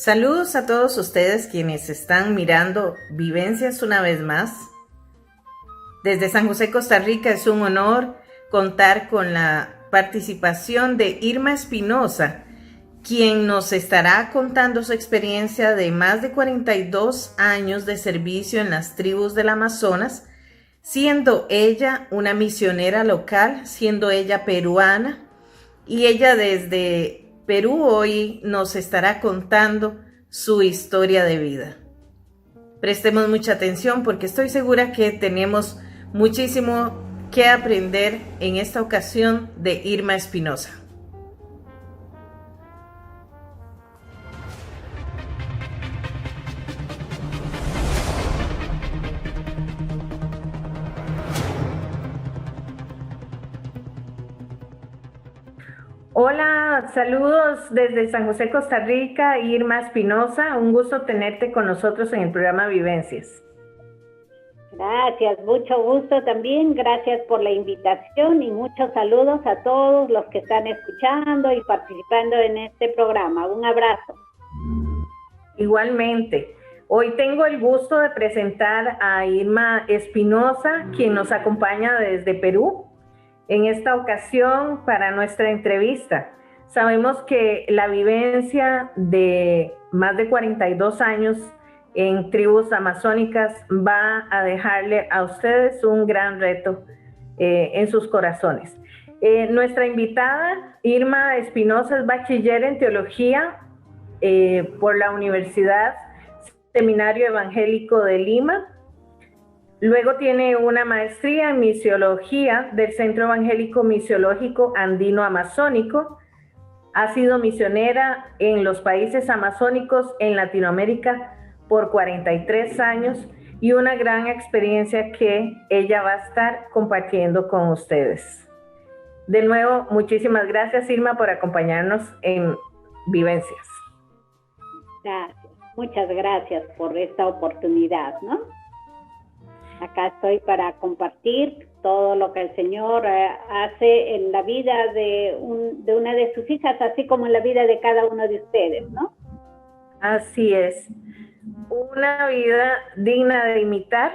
Saludos a todos ustedes quienes están mirando Vivencias una vez más. Desde San José, Costa Rica, es un honor contar con la participación de Irma Espinosa, quien nos estará contando su experiencia de más de 42 años de servicio en las tribus del Amazonas, siendo ella una misionera local, siendo ella peruana, y ella desde Perú hoy nos estará contando su historia de vida. Prestemos mucha atención porque estoy segura que tenemos muchísimo que aprender en esta ocasión de Irma Espinosa. Hola, saludos desde San José, Costa Rica, Irma Espinosa. Un gusto tenerte con nosotros en el programa Vivencias. Gracias, mucho gusto también. Gracias por la invitación y muchos saludos a todos los que están escuchando y participando en este programa. Un abrazo. Igualmente. Hoy tengo el gusto de presentar a Irma Espinosa, quien nos acompaña desde Perú. En esta ocasión, para nuestra entrevista, sabemos que la vivencia de más de 42 años en tribus amazónicas va a dejarle a ustedes un gran reto en sus corazones. Nuestra invitada, Irma Espinosa, es bachiller en teología por la Universidad Seminario Evangélico de Lima. Luego tiene una maestría en misiología del Centro Evangélico Misiológico Andino Amazónico. Ha sido misionera en los países amazónicos en Latinoamérica por 43 años y una gran experiencia que ella va a estar compartiendo con ustedes. De nuevo, muchísimas gracias, Irma, por acompañarnos en Vivencias. Gracias, muchas gracias por esta oportunidad, ¿no? Acá estoy para compartir todo lo que el Señor hace en la vida de una de sus hijas, así como en la vida de cada uno de ustedes, ¿no? Así es. Una vida digna de imitar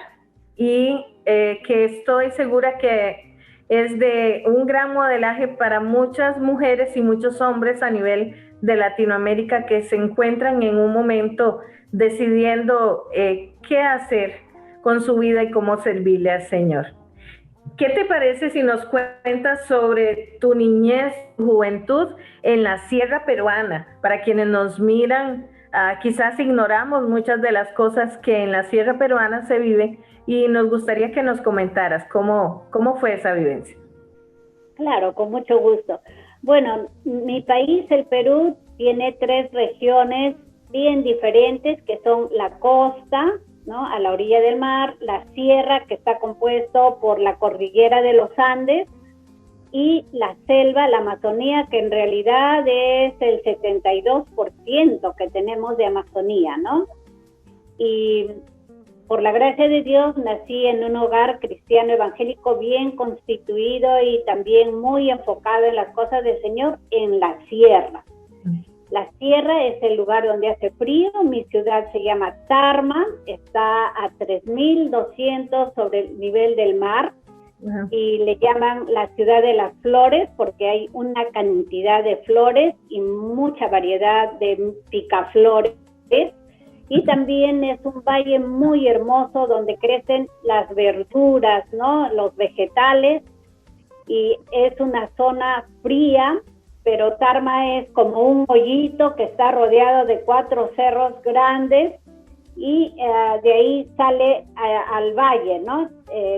y que estoy segura que es de un gran modelaje para muchas mujeres y muchos hombres a nivel de Latinoamérica que se encuentran en un momento decidiendo qué hacer con su vida y cómo servirle al Señor. ¿Qué te parece si nos cuentas sobre tu niñez, tu juventud en la sierra peruana? Para quienes nos miran, quizás ignoramos muchas de las cosas que en la sierra peruana se viven y nos gustaría que nos comentaras cómo fue esa vivencia. Claro, con mucho gusto. Bueno, mi país, el Perú, tiene 3 regiones bien diferentes que son la costa, ¿no?, a la orilla del mar, la sierra, que está compuesto por la cordillera de los Andes, y la selva, la Amazonía, que en realidad es el 72% que tenemos de Amazonía, ¿no? Y por la gracia de Dios nací en un hogar cristiano evangélico bien constituido y también muy enfocado en las cosas del Señor en la sierra. La sierra es el lugar donde hace frío. Mi ciudad se llama Tarma, está a 3.200 sobre el nivel del mar. Y le llaman la ciudad de las flores porque hay una cantidad de flores y mucha variedad de picaflores. Y también es un valle muy hermoso donde crecen las verduras, ¿no?, los vegetales, y es una zona fría, pero Tarma es como un hoyito que está rodeado de 4 cerros grandes y de ahí sale al valle, ¿no?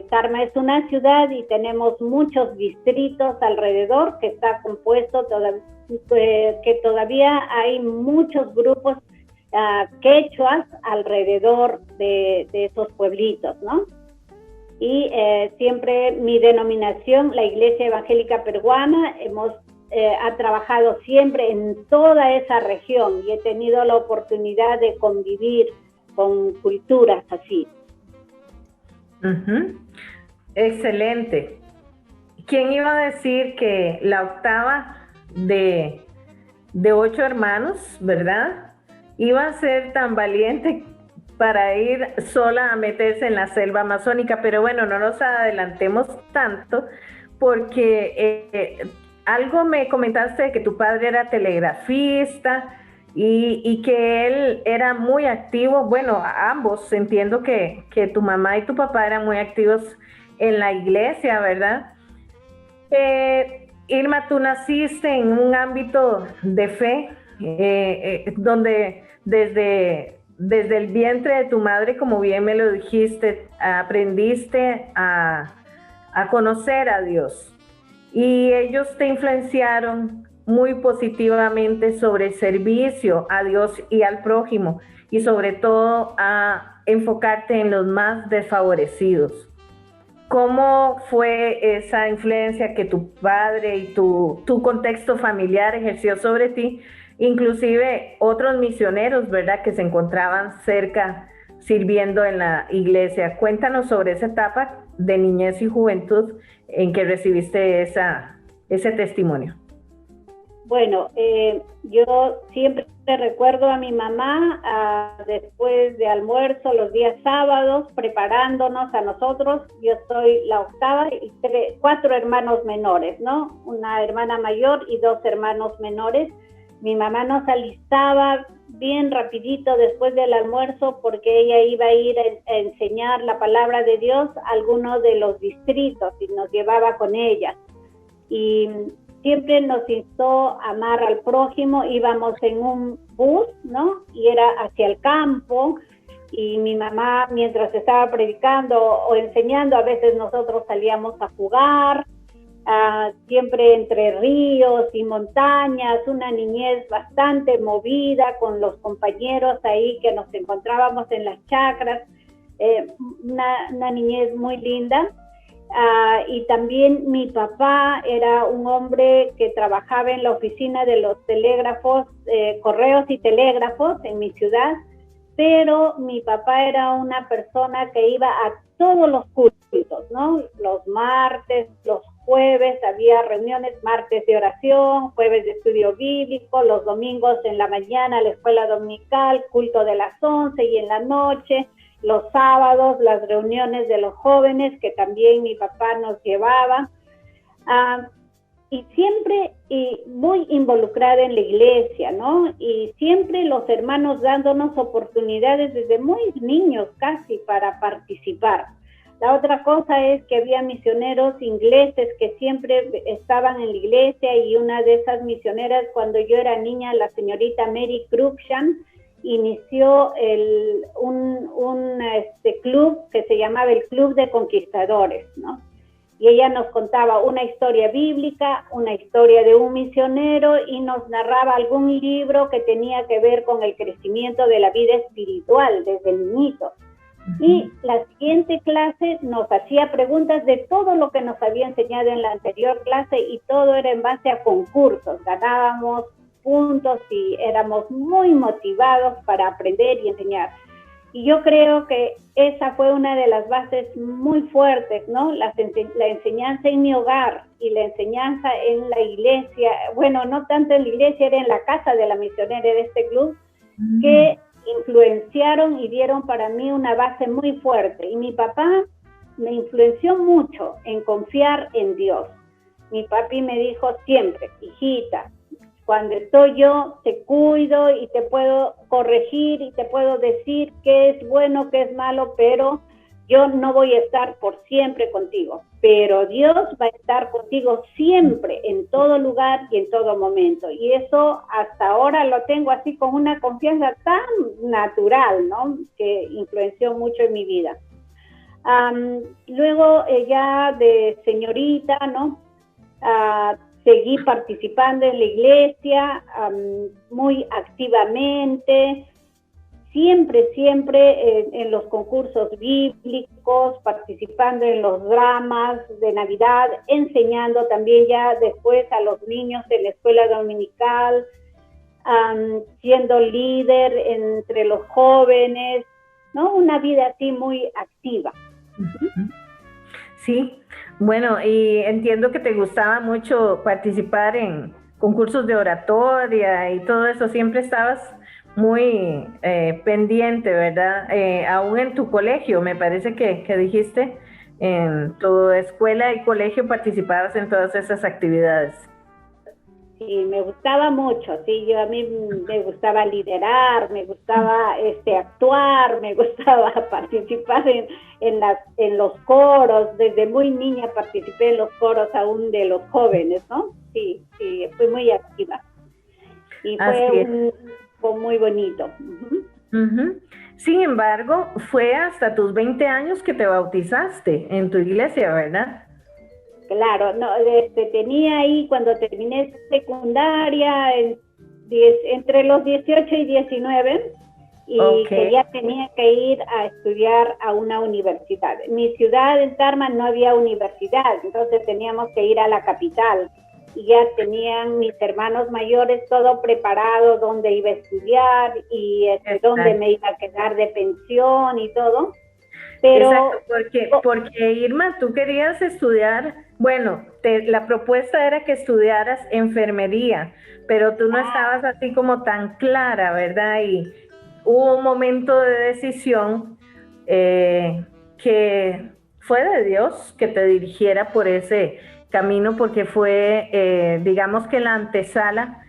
Tarma es una ciudad y tenemos muchos distritos alrededor que está compuesto, que todavía hay muchos grupos quechuas alrededor de esos pueblitos, ¿no? Y siempre mi denominación, la Iglesia Evangélica Peruana, ha trabajado siempre en toda esa región y he tenido la oportunidad de convivir con culturas así. Excelente. ¿Quién iba a decir que la octava de 8 hermanos, verdad? iba a ser tan valiente para ir sola a meterse en la selva amazónica, pero bueno, no nos adelantemos tanto porque algo me comentaste de que tu padre era telegrafista y que él era muy activo, bueno, ambos, entiendo que tu mamá y tu papá eran muy activos en la iglesia, ¿verdad? Irma, tú naciste en un ámbito de fe, donde desde el vientre de tu madre, como bien me lo dijiste, aprendiste a conocer a Dios. Y ellos te influenciaron muy positivamente sobre el servicio a Dios y al prójimo, y sobre todo a enfocarte en los más desfavorecidos. ¿Cómo fue esa influencia que tu padre y tu contexto familiar ejerció sobre ti? Inclusive otros misioneros, ¿verdad?, que se encontraban cerca sirviendo en la iglesia. Cuéntanos sobre esa etapa de niñez y juventud en que recibiste ese testimonio. Bueno, yo siempre recuerdo a mi mamá después de almuerzo los días sábados preparándonos a nosotros. Yo soy la octava y 4 hermanos menores, ¿no? Una hermana mayor y 2 hermanos menores. Mi mamá nos alistaba bien rapidito después del almuerzo porque ella iba a ir a enseñar la palabra de Dios a algunos de los distritos y nos llevaba con ella. Y siempre nos instó a amar al prójimo. Íbamos en un bus, ¿no? Y era hacia el campo, y mi mamá, mientras estaba predicando o enseñando, a veces nosotros salíamos a jugar, siempre entre ríos y montañas, una niñez bastante movida con los compañeros ahí que nos encontrábamos en las chacras, una niñez muy linda. Y también mi papá era un hombre que trabajaba en la oficina de los telégrafos, correos y telégrafos en mi ciudad, pero mi papá era una persona que iba a todos los cultos, ¿no? Los martes, los jueves había reuniones, martes de oración, jueves de estudio bíblico, los domingos en la mañana la escuela dominical, culto de las 11 y en la noche, los sábados, las reuniones de los jóvenes que también mi papá nos llevaba, y siempre muy involucrada en la iglesia, ¿no? Y siempre los hermanos dándonos oportunidades desde muy niños casi para participar. La otra cosa es que había misioneros ingleses que siempre estaban en la iglesia, y una de esas misioneras, cuando yo era niña, la señorita Mary Cruikshank, inició un club que se llamaba el Club de Conquistadores, ¿no? Y ella nos contaba una historia bíblica, una historia de un misionero, y nos narraba algún libro que tenía que ver con el crecimiento de la vida espiritual desde niñitos. Y la siguiente clase nos hacía preguntas de todo lo que nos había enseñado en la anterior clase, y todo era en base a concursos. Ganábamos puntos y éramos muy motivados para aprender y enseñar. Y yo creo que esa fue una de las bases muy fuertes, ¿no? La enseñanza en mi hogar y la enseñanza en la iglesia, bueno, no tanto en la iglesia, era en la casa de la misionera de este club, que influenciaron y dieron para mí una base muy fuerte. Y mi papá me influenció mucho en confiar en Dios. Mi papi me dijo siempre: hijita, cuando estoy yo te cuido y te puedo corregir y te puedo decir qué es bueno, qué es malo, pero yo no voy a estar por siempre contigo, pero Dios va a estar contigo siempre, en todo lugar y en todo momento. Y eso hasta ahora lo tengo así con una confianza tan natural, ¿no? Que influenció mucho en mi vida. Luego ya de señorita, ¿no? Seguí participando en la iglesia muy activamente, siempre en los concursos bíblicos, participando en los dramas de Navidad, enseñando también ya después a los niños en la escuela dominical, siendo líder entre los jóvenes, ¿no? Una vida así muy activa. Sí, bueno, y entiendo que te gustaba mucho participar en concursos de oratoria y todo eso, siempre estabas muy pendiente, ¿verdad? Aún en tu colegio, me parece que dijiste, en tu escuela y colegio participabas en todas esas actividades. Sí, me gustaba mucho, sí, yo a mí me gustaba liderar, me gustaba actuar, me gustaba participar en los coros, desde muy niña participé en los coros aún de los jóvenes, ¿no? Sí, sí, fui muy activa y fue muy bonito. Sin embargo, fue hasta tus 20 años que te bautizaste en tu iglesia, ¿verdad? Claro, no, tenía ahí cuando terminé secundaria, entre los 18 y 19, y que ya tenía que ir a estudiar a una universidad. En mi ciudad, en Tarma, no había universidad, entonces teníamos que ir a la capital. Y ya tenían mis hermanos mayores todo preparado, dónde iba a estudiar y dónde me iba a quedar de pensión y todo. Pero porque Irma, tú querías estudiar, bueno, la propuesta era que estudiaras enfermería, pero tú no estabas así como tan clara, ¿verdad? Y hubo un momento de decisión que fue de Dios que te dirigiera por ese camino, porque fue, digamos que la antesala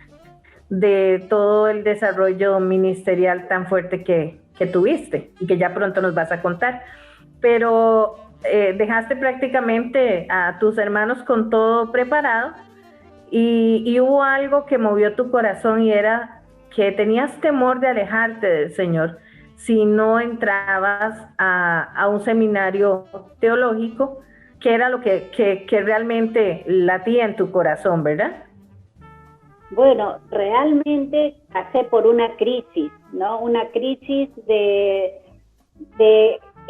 de todo el desarrollo ministerial tan fuerte que tuviste y que ya pronto nos vas a contar. Pero dejaste prácticamente a tus hermanos con todo preparado y hubo algo que movió tu corazón y era que tenías temor de alejarte del Señor si no entrabas a un seminario teológico, que era lo que realmente latía en tu corazón, ¿verdad? Bueno, realmente pasé por una crisis, ¿no? Una crisis de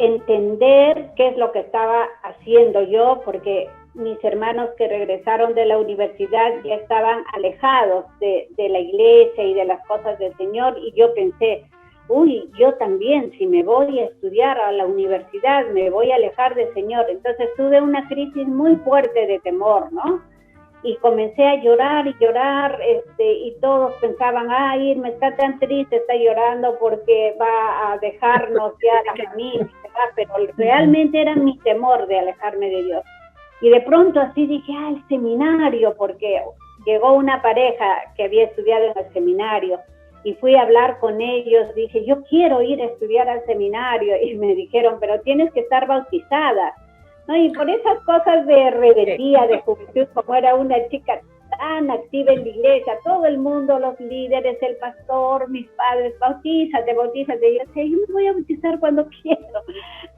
entender qué es lo que estaba haciendo yo, porque mis hermanos que regresaron de la universidad ya estaban alejados de la iglesia y de las cosas del Señor, y yo pensé, uy, yo también, si me voy a estudiar a la universidad, me voy a alejar del Señor. Entonces tuve una crisis muy fuerte de temor, ¿no? Y comencé a llorar y llorar, y todos pensaban, Irma está tan triste, está llorando porque va a dejarnos ya la familia, ¿verdad? Pero realmente era mi temor de alejarme de Dios. Y de pronto así dije, el seminario, porque llegó una pareja que había estudiado en el seminario, y fui a hablar con ellos, dije, yo quiero ir a estudiar al seminario, y me dijeron, pero tienes que estar bautizada. ¿No? Y por esas cosas de rebeldía, de juventud, como era una chica tan activa en la iglesia, todo el mundo, los líderes, el pastor, mis padres, bautízate. Y yo decía, yo me voy a bautizar cuando quiero.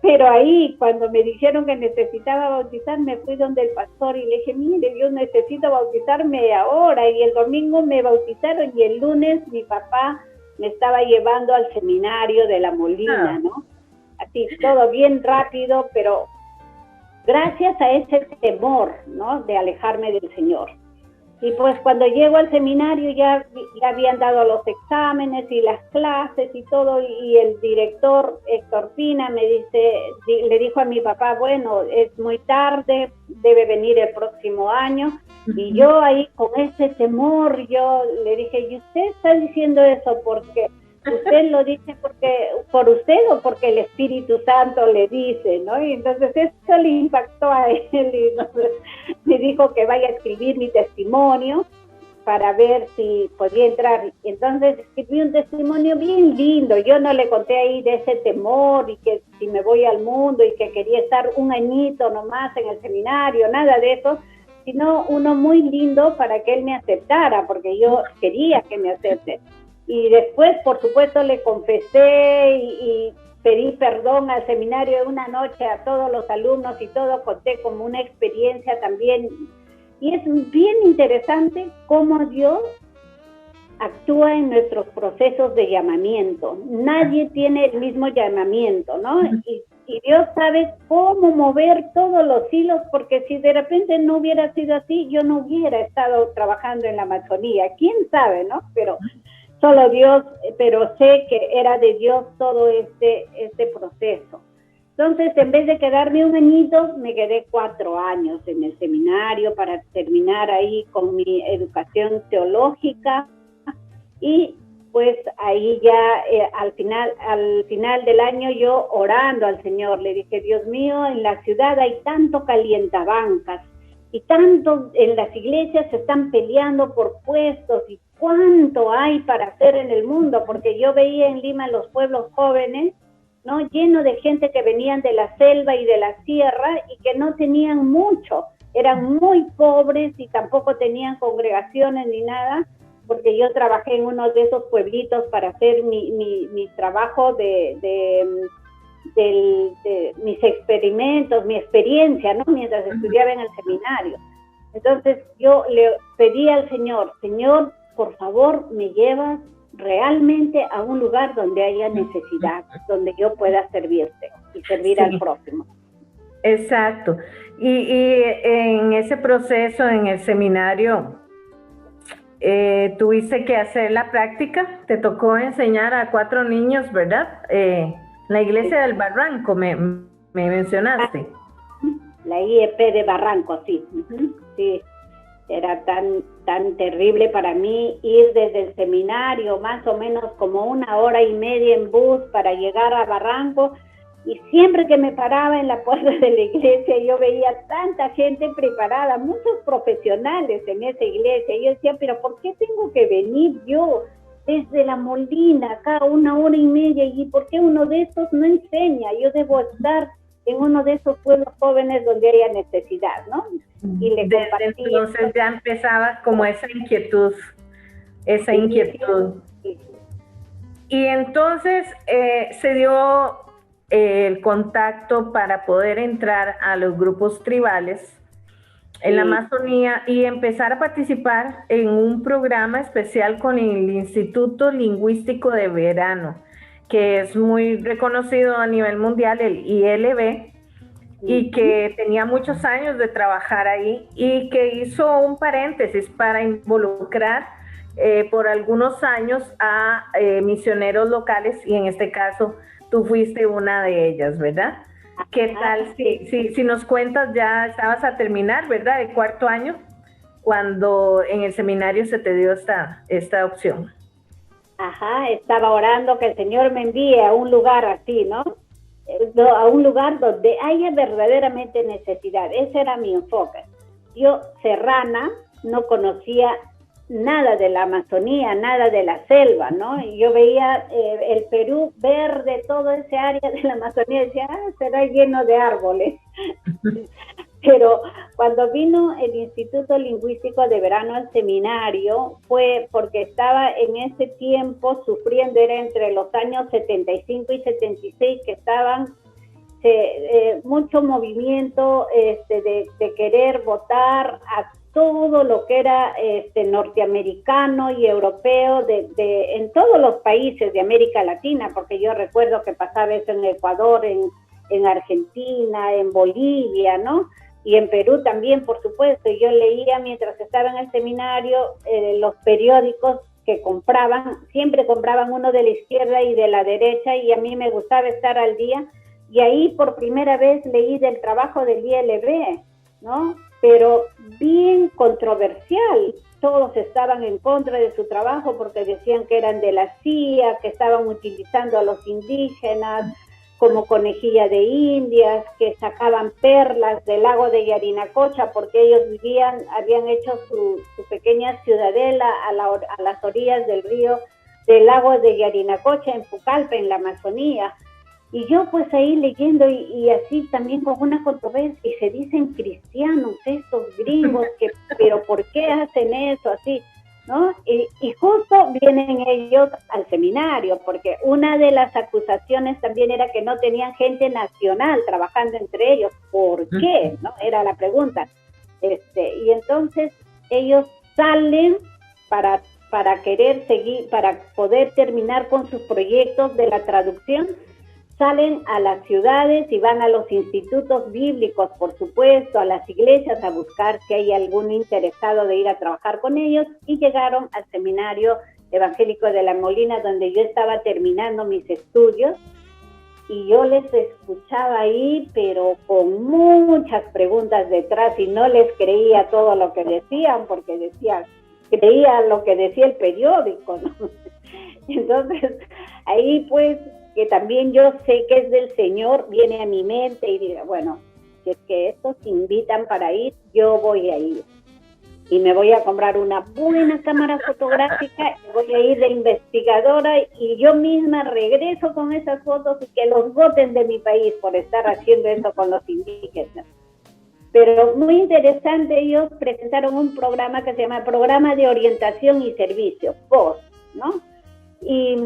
Pero ahí, cuando me dijeron que necesitaba bautizar, me fui donde el pastor y le dije, mire, yo necesito bautizarme ahora. Y el domingo me bautizaron y el lunes mi papá me estaba llevando al seminario de La Molina, ¿no? Así, todo bien rápido, pero gracias a ese temor, ¿no?, de alejarme del Señor. Y pues cuando llego al seminario ya habían dado los exámenes y las clases y todo, y el director Héctor Pina le dijo a mi papá, bueno, es muy tarde, debe venir el próximo año. Y yo ahí con ese temor, yo le dije, ¿y usted está diciendo eso porque usted lo dice por usted o porque el Espíritu Santo le dice, ¿no? Y entonces eso le impactó a él y me dijo que vaya a escribir mi testimonio para ver si podía entrar. Y entonces escribí un testimonio bien lindo. Yo no le conté ahí de ese temor y que si me voy al mundo y que quería estar un añito nomás en el seminario, nada de eso, sino uno muy lindo para que él me aceptara, porque yo quería que me acepte. Y después, por supuesto, le confesé y pedí perdón al seminario de una noche a todos los alumnos y todo, conté como una experiencia también. Y es bien interesante cómo Dios actúa en nuestros procesos de llamamiento. Nadie tiene el mismo llamamiento, ¿no? Y Dios sabe cómo mover todos los hilos, porque si de repente no hubiera sido así, yo no hubiera estado trabajando en la Amazonía. ¿Quién sabe, no? Pero solo Dios, pero sé que era de Dios todo este proceso. Entonces, en vez de quedarme un añito, me quedé 4 años en el seminario para terminar ahí con mi educación teológica. Y pues ahí ya al final del año, yo orando al Señor, le dije: Dios mío, en la ciudad hay tanto calientabancas y tanto en las iglesias se están peleando por puestos, y cuánto hay para hacer en el mundo, porque yo veía en Lima los pueblos jóvenes, ¿no?, lleno de gente que venían de la selva y de la sierra y que no tenían mucho, eran muy pobres y tampoco tenían congregaciones ni nada, porque yo trabajé en uno de esos pueblitos para hacer mi trabajo de mis experimentos, mi experiencia, ¿no?, mientras estudiaba en el seminario. Entonces yo le pedí al Señor: Señor, por favor, me llevas realmente a un lugar donde haya necesidad, donde yo pueda servirte y servir al próximo. Exacto. Y en ese proceso, en el seminario, tuviste que hacer la práctica, te tocó enseñar a 4 niños, ¿verdad? La iglesia del Barranco, me mencionaste. La IEP de Barranco, sí. Sí, era tan terrible para mí ir desde el seminario, más o menos como 1 hora y media en bus para llegar a Barranco, y siempre que me paraba en la puerta de la iglesia, yo veía tanta gente preparada, muchos profesionales en esa iglesia, y yo decía: pero ¿por qué tengo que venir yo desde La Molina, acá 1 hora y media, y por qué uno de estos no enseña? Yo debo estar en uno de esos pueblos jóvenes donde haya necesidad, ¿no? Y le compartí. Entonces ya empezaba como esa inquietud. Sí. Y entonces se dio el contacto para poder entrar a los grupos tribales en la Amazonía y empezar a participar en un programa especial con el Instituto Lingüístico de Verano, que es muy reconocido a nivel mundial, el ILB, y que tenía muchos años de trabajar ahí, y que hizo un paréntesis para involucrar por algunos años a misioneros locales, y en este caso tú fuiste una de ellas, ¿verdad? ¿Qué tal si nos cuentas? Ya estabas a terminar, ¿verdad?, de 4.º año, cuando en el seminario se te dio esta opción. Ajá, estaba orando que el Señor me envíe a un lugar así, ¿no? A un lugar donde haya verdaderamente necesidad. Ese era mi enfoque. Yo, serrana, no conocía nada de la Amazonía, nada de la selva, ¿no? Y yo veía el Perú verde, todo ese área de la Amazonía, y decía: será lleno de árboles. Pero cuando vino el Instituto Lingüístico de Verano al seminario, fue porque estaba en ese tiempo sufriendo, era entre los años 75 y 76, que estaban mucho movimiento de querer votar a todo lo que era norteamericano y europeo en todos los países de América Latina, porque yo recuerdo que pasaba eso en Ecuador, en Argentina, en Bolivia, ¿no? Y en Perú también, por supuesto. Yo leía mientras estaba en el seminario los periódicos que compraban, siempre compraban uno de la izquierda y de la derecha, y a mí me gustaba estar al día, y ahí por primera vez leí del trabajo del ILB, ¿no? Pero bien controversial. Todos estaban en contra de su trabajo porque decían que eran de la CIA, que estaban utilizando a los indígenas como conejilla de indias, que sacaban perlas del lago de Yarinacocha porque ellos habían hecho su pequeña ciudadela a las orillas del lago de Yarinacocha, en Pucallpa, en la Amazonía. Y yo pues ahí leyendo y así también con una controversia, y se dicen cristianos estos gringos, pero ¿por qué hacen eso así? ¿No? Y justo vienen ellos al seminario, porque una de las acusaciones también era que no tenían gente nacional trabajando entre ellos. ¿Por qué? ¿No? Era la pregunta. Y entonces ellos salen para querer seguir, para poder terminar con sus proyectos de la traducción. Salen a las ciudades y van a los institutos bíblicos, por supuesto, a las iglesias, a buscar si hay algún interesado de ir a trabajar con ellos, y llegaron al Seminario Evangélico de La Molina, donde yo estaba terminando mis estudios, y yo les escuchaba ahí, pero con muchas preguntas detrás, y no les creía todo lo que decían, porque creía lo que decía el periódico, ¿no? Entonces, ahí pues, que también yo sé que es del Señor, viene a mi mente y digo, bueno, si es que estos invitan para ir, yo voy a ir. Y me voy a comprar una buena cámara fotográfica, voy a ir de investigadora y yo misma regreso con esas fotos y que los voten de mi país por estar haciendo eso con los indígenas. Pero muy interesante, ellos presentaron un programa que se llama Programa de Orientación y Servicio, POS, ¿no? Y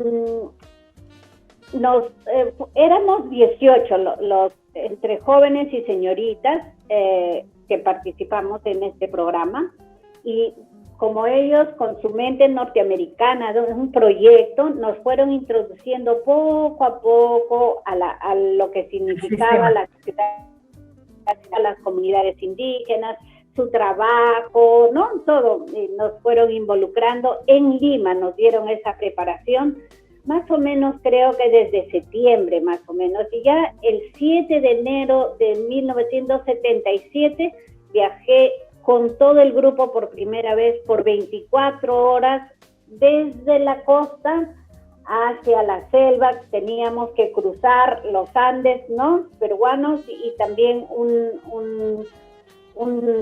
éramos 18 los entre jóvenes y señoritas que participamos en este programa. Y como ellos con su mente norteamericana, es un proyecto, nos fueron introduciendo poco a poco a lo que significaba las comunidades indígenas, su trabajo, ¿no? Todo, nos fueron involucrando en Lima, nos dieron esa preparación, más o menos creo que desde septiembre, más o menos, y ya el 7 de enero de 1977 viajé con todo el grupo por primera vez por 24 horas desde la costa hacia la selva. Teníamos que cruzar los Andes, ¿no?, peruanos, y también un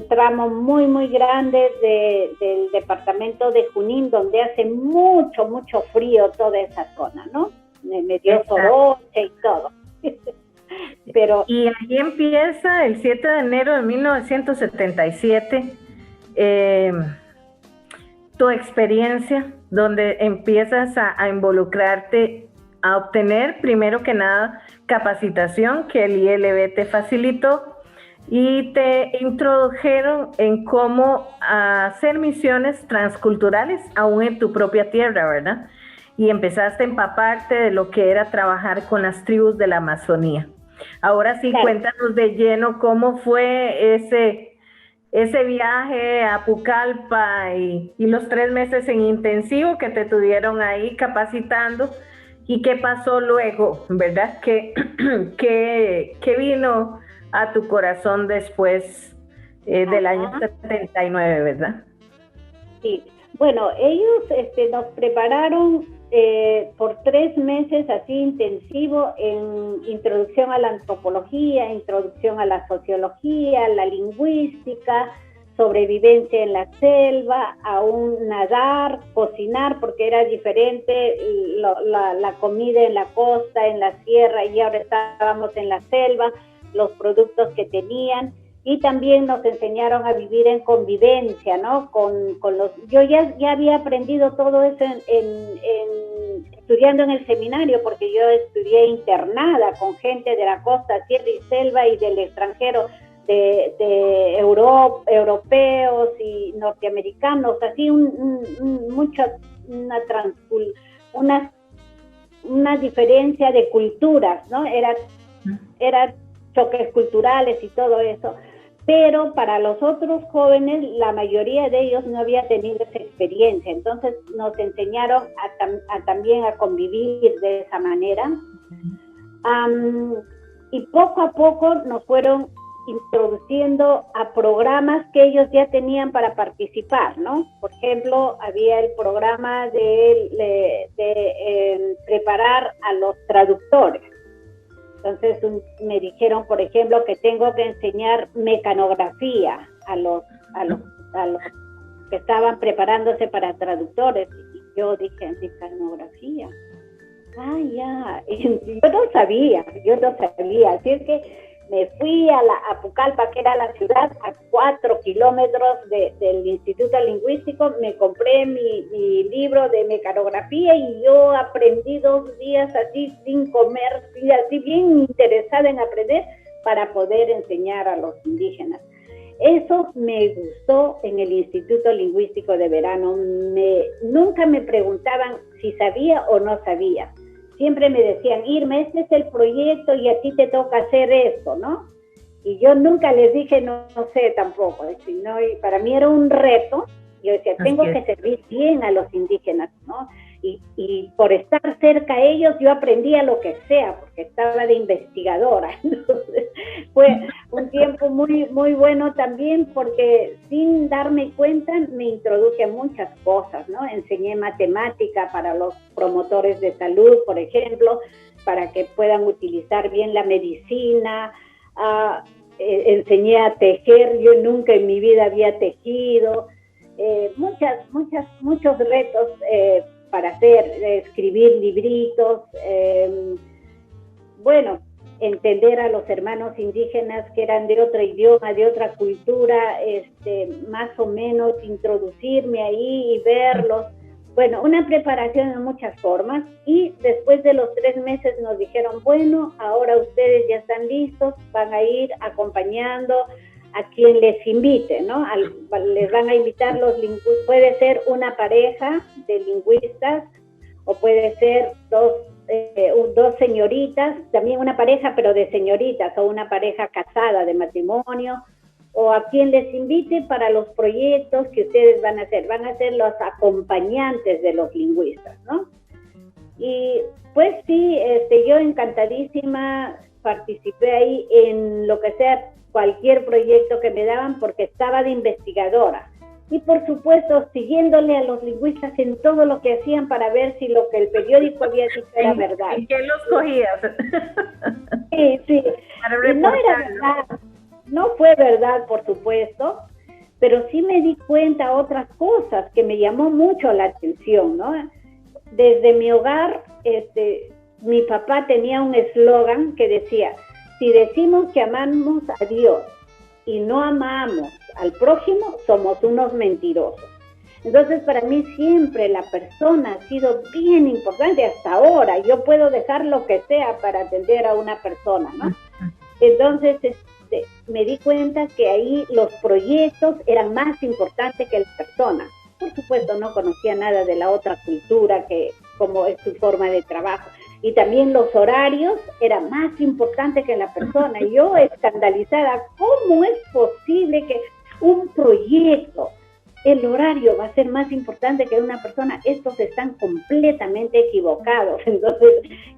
tramo muy, muy grande del departamento de Junín, donde hace mucho, mucho frío toda esa zona, ¿no? Me dio soroche y todo. Pero, y ahí empieza el 7 de enero de 1977 tu experiencia, donde empiezas a involucrarte, a obtener primero que nada capacitación que el ILB te facilitó y te introdujeron en cómo hacer misiones transculturales aún en tu propia tierra, ¿verdad? Y empezaste a empaparte de lo que era trabajar con las tribus de la Amazonía. Ahora sí, claro, cuéntanos de lleno cómo fue ese viaje a Pucallpa y los 3 meses en intensivo que te tuvieron ahí capacitando, y qué pasó luego, ¿verdad? ¿Qué vino a tu corazón después del año 79, ¿verdad? Sí, bueno, ellos nos prepararon por 3 meses así intensivo en introducción a la antropología, introducción a la sociología, la lingüística, sobrevivencia en la selva, aún nadar, cocinar, porque era diferente la comida en la costa, en la sierra, y ahora estábamos en la selva, los productos que tenían. Y también nos enseñaron a vivir en convivencia, ¿no? Yo ya había aprendido todo eso estudiando en el seminario, porque yo estudié internada con gente de la costa, sierra y selva, y del extranjero, de europeos y norteamericanos, así una diferencia de culturas, ¿no? Era choques culturales y todo eso. Pero para los otros jóvenes, la mayoría de ellos no había tenido esa experiencia, entonces nos enseñaron también a convivir de esa manera. Y poco a poco nos fueron introduciendo a programas que ellos ya tenían para participar, ¿no? Por ejemplo, había el programa de preparar a los traductores. Entonces me dijeron, por ejemplo, que tengo que enseñar mecanografía a los que estaban preparándose para traductores. Y yo dije, mecanografía. Ah, ya. Y yo no sabía. Así es que me fui a Pucallpa, que era la ciudad, a 4 kilómetros del Instituto Lingüístico. Me compré mi libro de mecanografía y yo aprendí 2 días así sin comer, y así bien interesada en aprender para poder enseñar a los indígenas. Eso me gustó en el Instituto Lingüístico de Verano. Nunca me preguntaban si sabía o no sabía. Siempre me decían, Irma, este es el proyecto y a ti te toca hacer esto, ¿no? Y yo nunca les dije, no sé tampoco. Y para mí era un reto. Yo decía, tengo que servir bien a los indígenas, ¿no? y por estar cerca a ellos yo aprendía lo que sea, porque estaba de investigadora. Entonces, fue un tiempo muy, muy bueno también, porque sin darme cuenta me introduje a muchas cosas, ¿no? Enseñé matemática para los promotores de salud, por ejemplo, para que puedan utilizar bien la medicina. Enseñé a tejer, yo nunca en mi vida había tejido. Muchos retos para hacer, escribir libritos, bueno, entender a los hermanos indígenas que eran de otro idioma, de otra cultura, más o menos introducirme ahí y verlos. Bueno, una preparación en muchas formas, y después de los 3 meses nos dijeron, bueno, ahora ustedes ya están listos, van a ir acompañando a quien les invite, ¿no? Les van a invitar los lingüistas, puede ser una pareja de lingüistas o puede ser dos señoritas, también una pareja pero de señoritas, o una pareja casada de matrimonio, o a quien les invite para los proyectos que ustedes van a ser los acompañantes de los lingüistas, ¿no? Y pues sí, yo encantadísima participé ahí en lo que sea, cualquier proyecto que me daban, porque estaba de investigadora. Y por supuesto, siguiéndole a los lingüistas en todo lo que hacían para ver si lo que el periódico había dicho era verdad. ¿Y qué los cogías? Sí, sí. Y no era verdad, no fue verdad, por supuesto, pero sí me di cuenta otras cosas que me llamó mucho la atención, ¿no? Desde mi hogar, mi papá tenía un eslogan que decía, si decimos que amamos a Dios y no amamos al prójimo, somos unos mentirosos. Entonces, para mí siempre la persona ha sido bien importante hasta ahora. Yo puedo dejar lo que sea para atender a una persona, ¿no? Entonces, me di cuenta que ahí los proyectos eran más importantes que las personas. Por supuesto, no conocía nada de la otra cultura, que como es su forma de trabajo. Y también los horarios eran más importantes que la persona. Yo escandalizada, ¿cómo es posible que un proyecto, el horario va a ser más importante que una persona? Estos están completamente equivocados. Entonces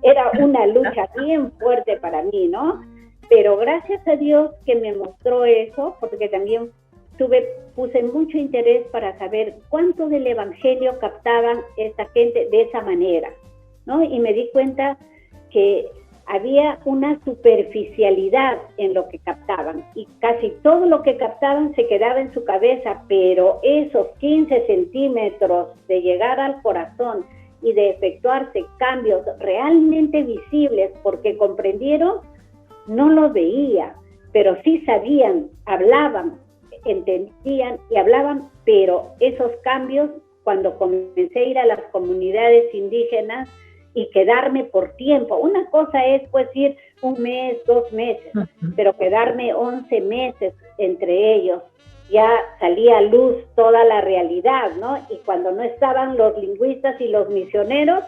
era una lucha bien fuerte para mí, ¿no? Pero gracias a Dios que me mostró eso, porque también puse mucho interés para saber cuánto del evangelio captaban esta gente de esa manera, ¿no? Y me di cuenta que había una superficialidad en lo que captaban, y casi todo lo que captaban se quedaba en su cabeza, pero esos 15 centímetros de llegar al corazón y de efectuarse cambios realmente visibles, porque comprendieron, no lo veía, pero sí sabían, hablaban, entendían y hablaban, pero esos cambios, cuando comencé a ir a las comunidades indígenas y quedarme por tiempo, una cosa es pues ir 1 mes, 2 meses, pero quedarme 11 meses entre ellos, ya salía a luz toda la realidad, ¿no? Y cuando no estaban los lingüistas y los misioneros,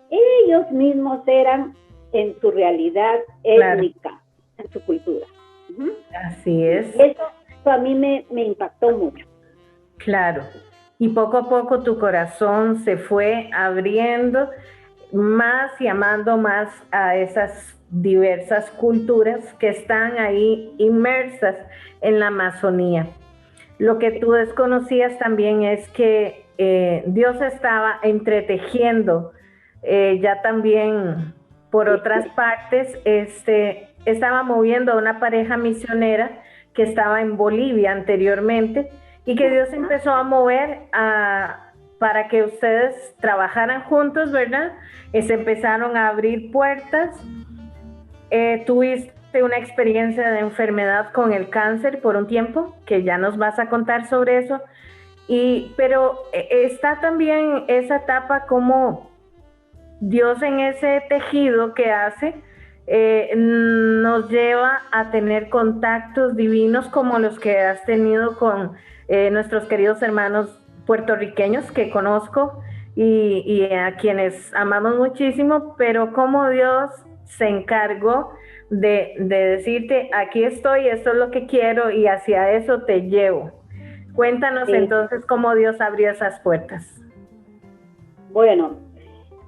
ellos mismos eran en su realidad étnica, en su cultura. Así es. Eso a mí me impactó mucho. Claro. Y poco a poco tu corazón se fue abriendo más y amando más a esas diversas culturas que están ahí inmersas en la Amazonía. Lo que tú desconocías también es que Dios estaba entretejiendo ya también por otras partes, estaba moviendo a una pareja misionera que estaba en Bolivia anteriormente, y que Dios empezó a mover para que ustedes trabajaran juntos, ¿verdad? Se empezaron a abrir puertas. Tuviste una experiencia de enfermedad con el cáncer por un tiempo, que ya nos vas a contar sobre eso, pero está también esa etapa como Dios en ese tejido que hace, nos lleva a tener contactos divinos como los que has tenido con nuestros queridos hermanos puertorriqueños que conozco y a quienes amamos muchísimo, pero como Dios se encargó de decirte, aquí estoy, esto es lo que quiero y hacia eso te llevo. Cuéntanos entonces cómo Dios abrió esas puertas. Bueno,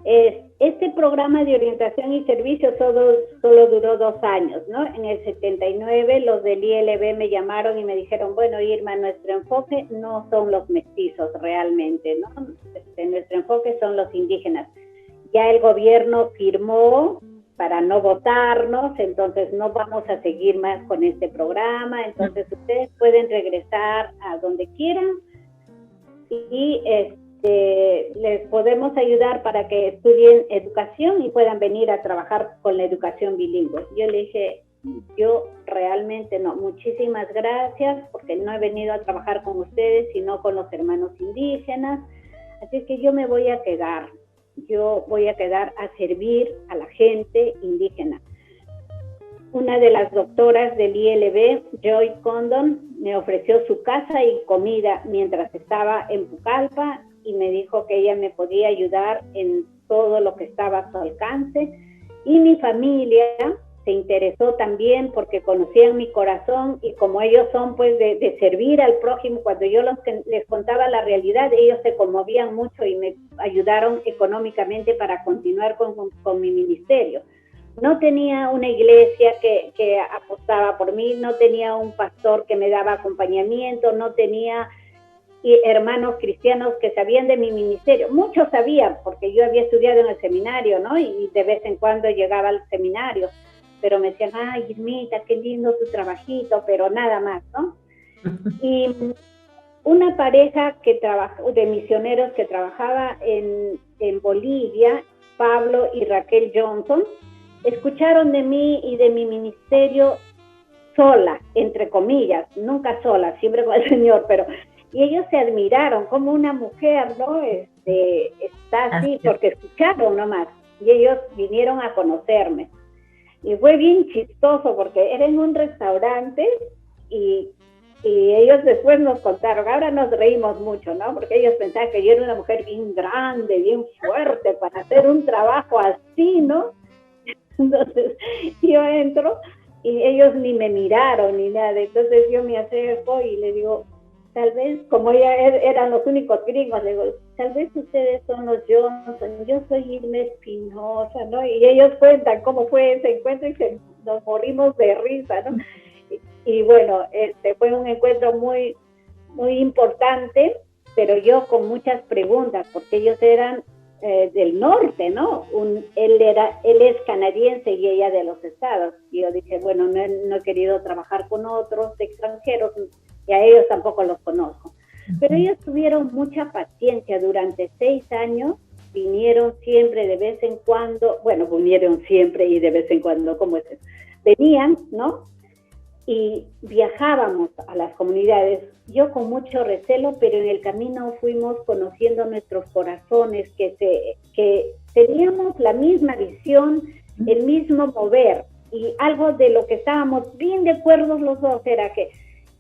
Este programa de orientación y servicio solo duró 2 años, ¿no? En el 79 los del ILB me llamaron y me dijeron, bueno, Irma, nuestro enfoque no son los mestizos realmente, ¿no? Nuestro enfoque son los indígenas. Ya el gobierno firmó para no votarnos, entonces no vamos a seguir más con este programa, entonces ustedes pueden regresar a donde quieran y les podemos ayudar para que estudien educación y puedan venir a trabajar con la educación bilingüe. Yo le dije, yo realmente no, muchísimas gracias, porque no he venido a trabajar con ustedes, sino con los hermanos indígenas, así que yo me voy a quedar a servir a la gente indígena. Una de las doctoras del ILB, Joy Condon, me ofreció su casa y comida mientras estaba en Pucallpa y me dijo que ella me podía ayudar en todo lo que estaba a su alcance. Y mi familia se interesó también porque conocían mi corazón y como ellos son pues de servir al prójimo, cuando yo les contaba la realidad, ellos se conmovían mucho y me ayudaron económicamente para continuar con mi ministerio. No tenía una iglesia que apostaba por mí, no tenía un pastor que me daba acompañamiento, no tenía hermanos cristianos que sabían de mi ministerio. Muchos sabían, porque yo había estudiado en el seminario, ¿no? Y de vez en cuando llegaba al seminario, pero me decían, ay, Irmita, qué lindo tu trabajito, pero nada más, ¿no? Y una pareja de misioneros que trabajaba en Bolivia, Pablo y Raquel Johnson, escucharon de mí y de mi ministerio sola, entre comillas, nunca sola, siempre con el Señor, y ellos se admiraron como una mujer, ¿no? Está así, porque escucharon nomás, y ellos vinieron a conocerme. Y fue bien chistoso, porque era en un restaurante, y ellos después nos contaron, ahora nos reímos mucho, ¿no? Porque ellos pensaban que yo era una mujer bien grande, bien fuerte, para hacer un trabajo así, ¿no? Entonces yo entro y ellos ni me miraron ni nada, entonces yo me acerco y le digo, tal vez, como ya eran los únicos gringos, le digo, tal vez ustedes son los Johnson, yo soy Irma Espinosa, ¿no? Y ellos cuentan cómo fue ese encuentro y nos morimos de risa, ¿no? Y bueno, fue un encuentro muy, muy importante, pero yo con muchas preguntas, porque ellos eran del norte, ¿no? Él es canadiense y ella de los estados. Y yo dije, bueno, no he querido trabajar con otros extranjeros y a ellos tampoco los conozco. Pero ellos tuvieron mucha paciencia durante 6 años, vinieron siempre de vez en cuando, bueno, vinieron siempre y de vez en cuando, ¿cómo es eso? Venían, ¿no? Y viajábamos a las comunidades, yo con mucho recelo, pero en el camino fuimos conociendo nuestros corazones, que teníamos la misma visión, el mismo mover, y algo de lo que estábamos bien de acuerdo los dos era que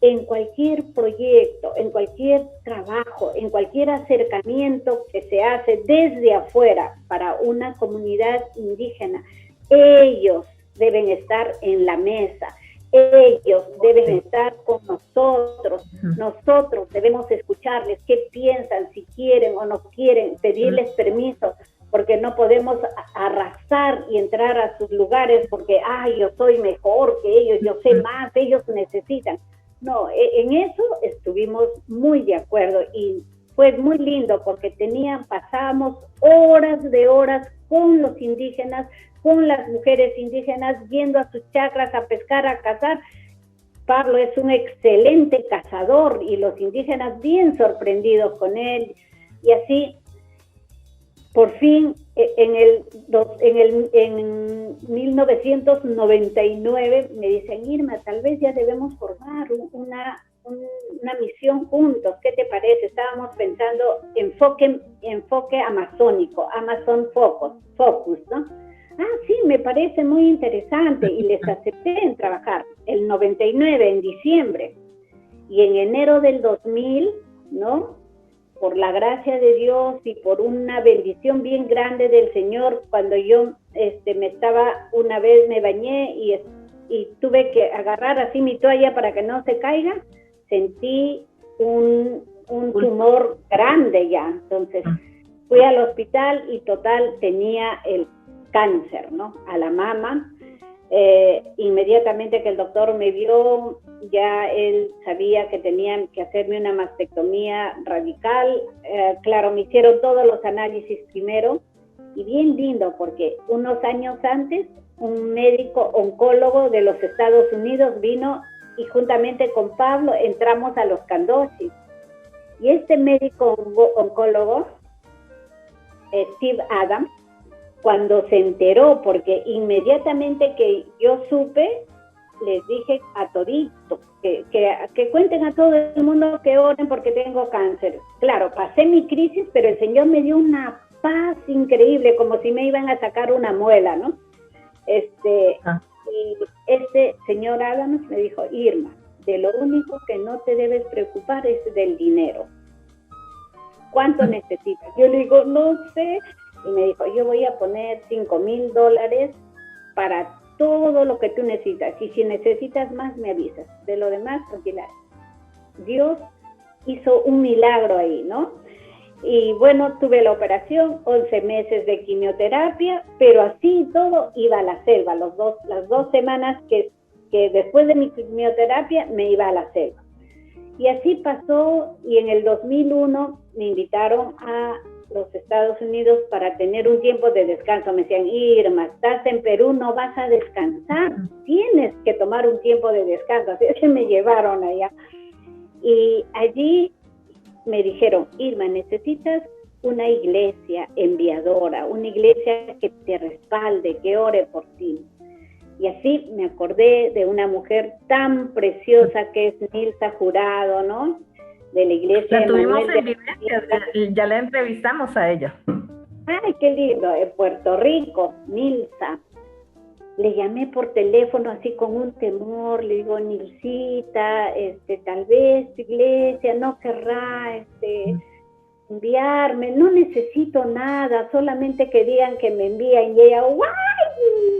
en cualquier proyecto, en cualquier trabajo, en cualquier acercamiento que se hace desde afuera para una comunidad indígena, ellos deben estar en la mesa. Ellos deben estar con nosotros, nosotros debemos escucharles qué piensan, si quieren o no quieren, pedirles permiso, porque no podemos arrasar y entrar a sus lugares porque, yo soy mejor que ellos, yo sé más, ellos necesitan. No, en eso estuvimos muy de acuerdo y fue muy lindo porque pasábamos horas de horas con los indígenas, con las mujeres indígenas, yendo a sus chacras a pescar, a cazar. Pablo es un excelente cazador y los indígenas bien sorprendidos con él. Y así, por fin, en 1999 me dicen, Irma, tal vez ya debemos formar una misión juntos, ¿qué te parece? Estábamos pensando enfoque amazónico, Amazon Focus, ¿no? Sí, me parece muy interesante y les acepté en trabajar. El 99, en diciembre, y en enero del 2000, ¿no? Por la gracia de Dios y por una bendición bien grande del Señor, cuando yo una vez me bañé y tuve que agarrar así mi toalla para que no se caiga, sentí un tumor grande ya, entonces Fui al hospital y total tenía el cáncer, ¿no? A la mama. Inmediatamente que el doctor me vio, ya él sabía que tenían que hacerme una mastectomía radical. Claro, me hicieron todos los análisis primero, y bien lindo, porque unos años antes, un médico oncólogo de los Estados Unidos vino y juntamente con Pablo entramos a los Candochis. Y este médico oncólogo, Steve Adams, cuando se enteró, porque inmediatamente que yo supe, les dije a todito, que cuenten a todo el mundo que oren porque tengo cáncer. Claro, pasé mi crisis, pero el Señor me dio una paz increíble, como si me iban a sacar una muela, ¿no? Y este señor Adams me dijo, Irma, de lo único que no te debes preocupar es del dinero. ¿Cuánto necesitas? Yo le digo, no sé. Y me dijo, yo voy a poner $5,000 para todo lo que tú necesitas. Y si necesitas más, me avisas. De lo demás, tranquila. Dios hizo un milagro ahí, ¿no? Y bueno, tuve la operación, 11 meses de quimioterapia, pero así todo iba a la selva. Las 2 semanas que después de mi quimioterapia me iba a la selva. Y así pasó, y en el 2001 me invitaron a los Estados Unidos para tener un tiempo de descanso. Me decían, Irma, estás en Perú, no vas a descansar, tienes que tomar un tiempo de descanso. Así que me llevaron allá. Y allí me dijeron, Irma, necesitas una iglesia enviadora, una iglesia que te respalde, que ore por ti. Y así me acordé de una mujer tan preciosa que es Nilsa Jurado, ¿no? De la iglesia. La tuvimos en Vivencias, ya la entrevistamos a ella. Ay, qué lindo, en Puerto Rico, Nilsa. Le llamé por teléfono así con un temor, le digo, Nilsita, tal vez tu iglesia no querrá enviarme, no necesito nada, solamente querían que me envíen. Y ella, ¡guay,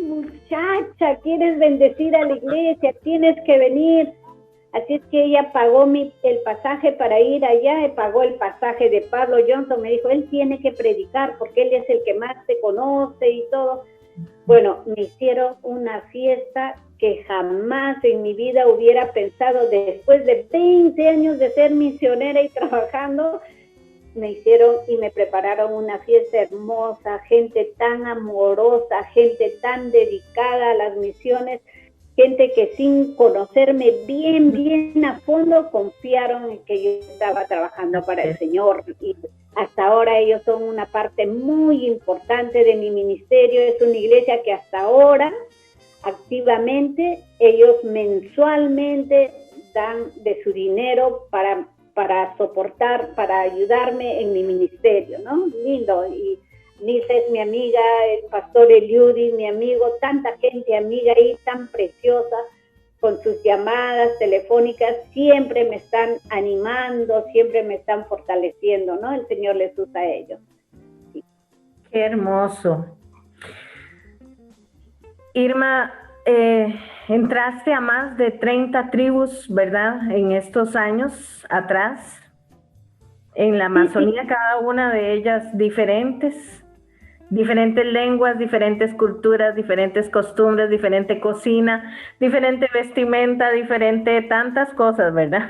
muchacha! ¿Quieres bendecir a la iglesia? Tienes que venir. Así es que ella pagó el pasaje para ir allá, pagó el pasaje de Pablo Johnson. Me dijo, él tiene que predicar porque él es el que más te conoce y todo. Bueno, me hicieron una fiesta que jamás en mi vida hubiera pensado. Después de 20 años de ser misionera y trabajando, me hicieron y me prepararon una fiesta hermosa, gente tan amorosa, gente tan dedicada a las misiones, gente que sin conocerme bien a fondo confiaron en que yo estaba trabajando para el Señor, y hasta ahora ellos son una parte muy importante de mi ministerio. Es una iglesia que hasta ahora activamente ellos mensualmente dan de su dinero para soportar, para ayudarme en mi ministerio, ¿no? Lindo. Y Nilsa es mi amiga, el pastor Eliudi, mi amigo, tanta gente amiga ahí, tan preciosa, con sus llamadas telefónicas, siempre me están animando, siempre me están fortaleciendo, ¿no? El Señor les usa a ellos. Sí. Qué hermoso. Irma, entraste a más de 30 tribus, ¿verdad? En estos años atrás, en la Amazonía, sí. Cada una de ellas diferentes lenguas, diferentes culturas, diferentes costumbres, diferente cocina, diferente vestimenta, diferente tantas cosas, ¿verdad?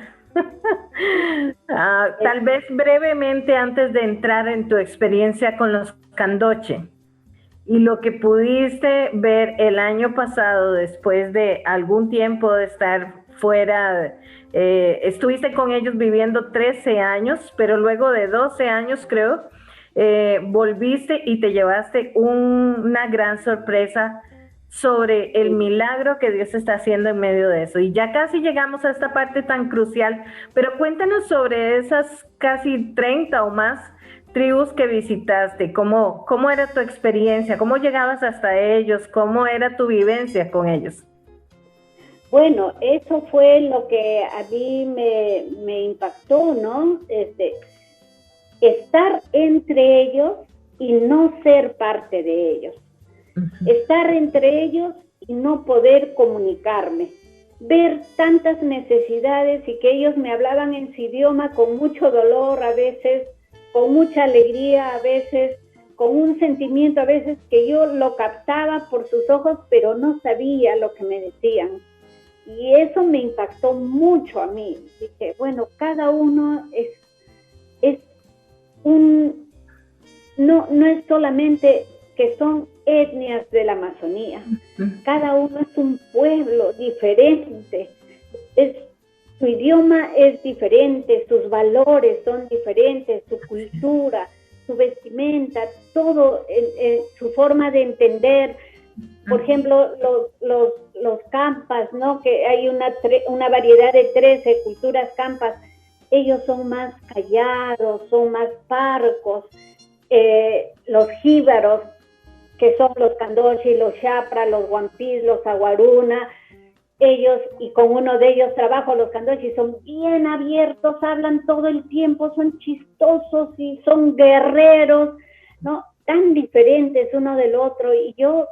Tal vez brevemente, antes de entrar en tu experiencia con los Candoche y lo que pudiste ver el año pasado después de algún tiempo de estar fuera, estuviste con ellos viviendo 13 años, pero luego de 12 años creo, volviste y te llevaste una gran sorpresa sobre el milagro que Dios está haciendo en medio de eso. Y ya casi llegamos a esta parte tan crucial, pero cuéntanos sobre esas casi 30 o más tribus que visitaste. ¿Cómo era tu experiencia? ¿Cómo llegabas hasta ellos? ¿Cómo era tu vivencia con ellos? Bueno, eso fue lo que a mí me impactó, ¿no? Estar entre ellos y no ser parte de ellos. Uh-huh. Estar entre ellos y no poder comunicarme. Ver tantas necesidades y que ellos me hablaban en su idioma con mucho dolor a veces, con mucha alegría a veces, con un sentimiento a veces que yo lo captaba por sus ojos, pero no sabía lo que me decían. Y eso me impactó mucho a mí. Dije, bueno, cada uno es no es solamente que son etnias de la Amazonía, cada uno es un pueblo diferente, su idioma es diferente, sus valores son diferentes, su cultura, su vestimenta, todo, su forma de entender. Por ejemplo, los campas, ¿no? Que hay una variedad de 13 culturas campas. Ellos son más callados, son más parcos. Los jíbaros, que son los candochi, los chapra, los guampís, los aguaruna, ellos, y con uno de ellos trabajo, los candochi, son bien abiertos, hablan todo el tiempo, son chistosos y son guerreros, ¿no? Tan diferentes uno del otro, y yo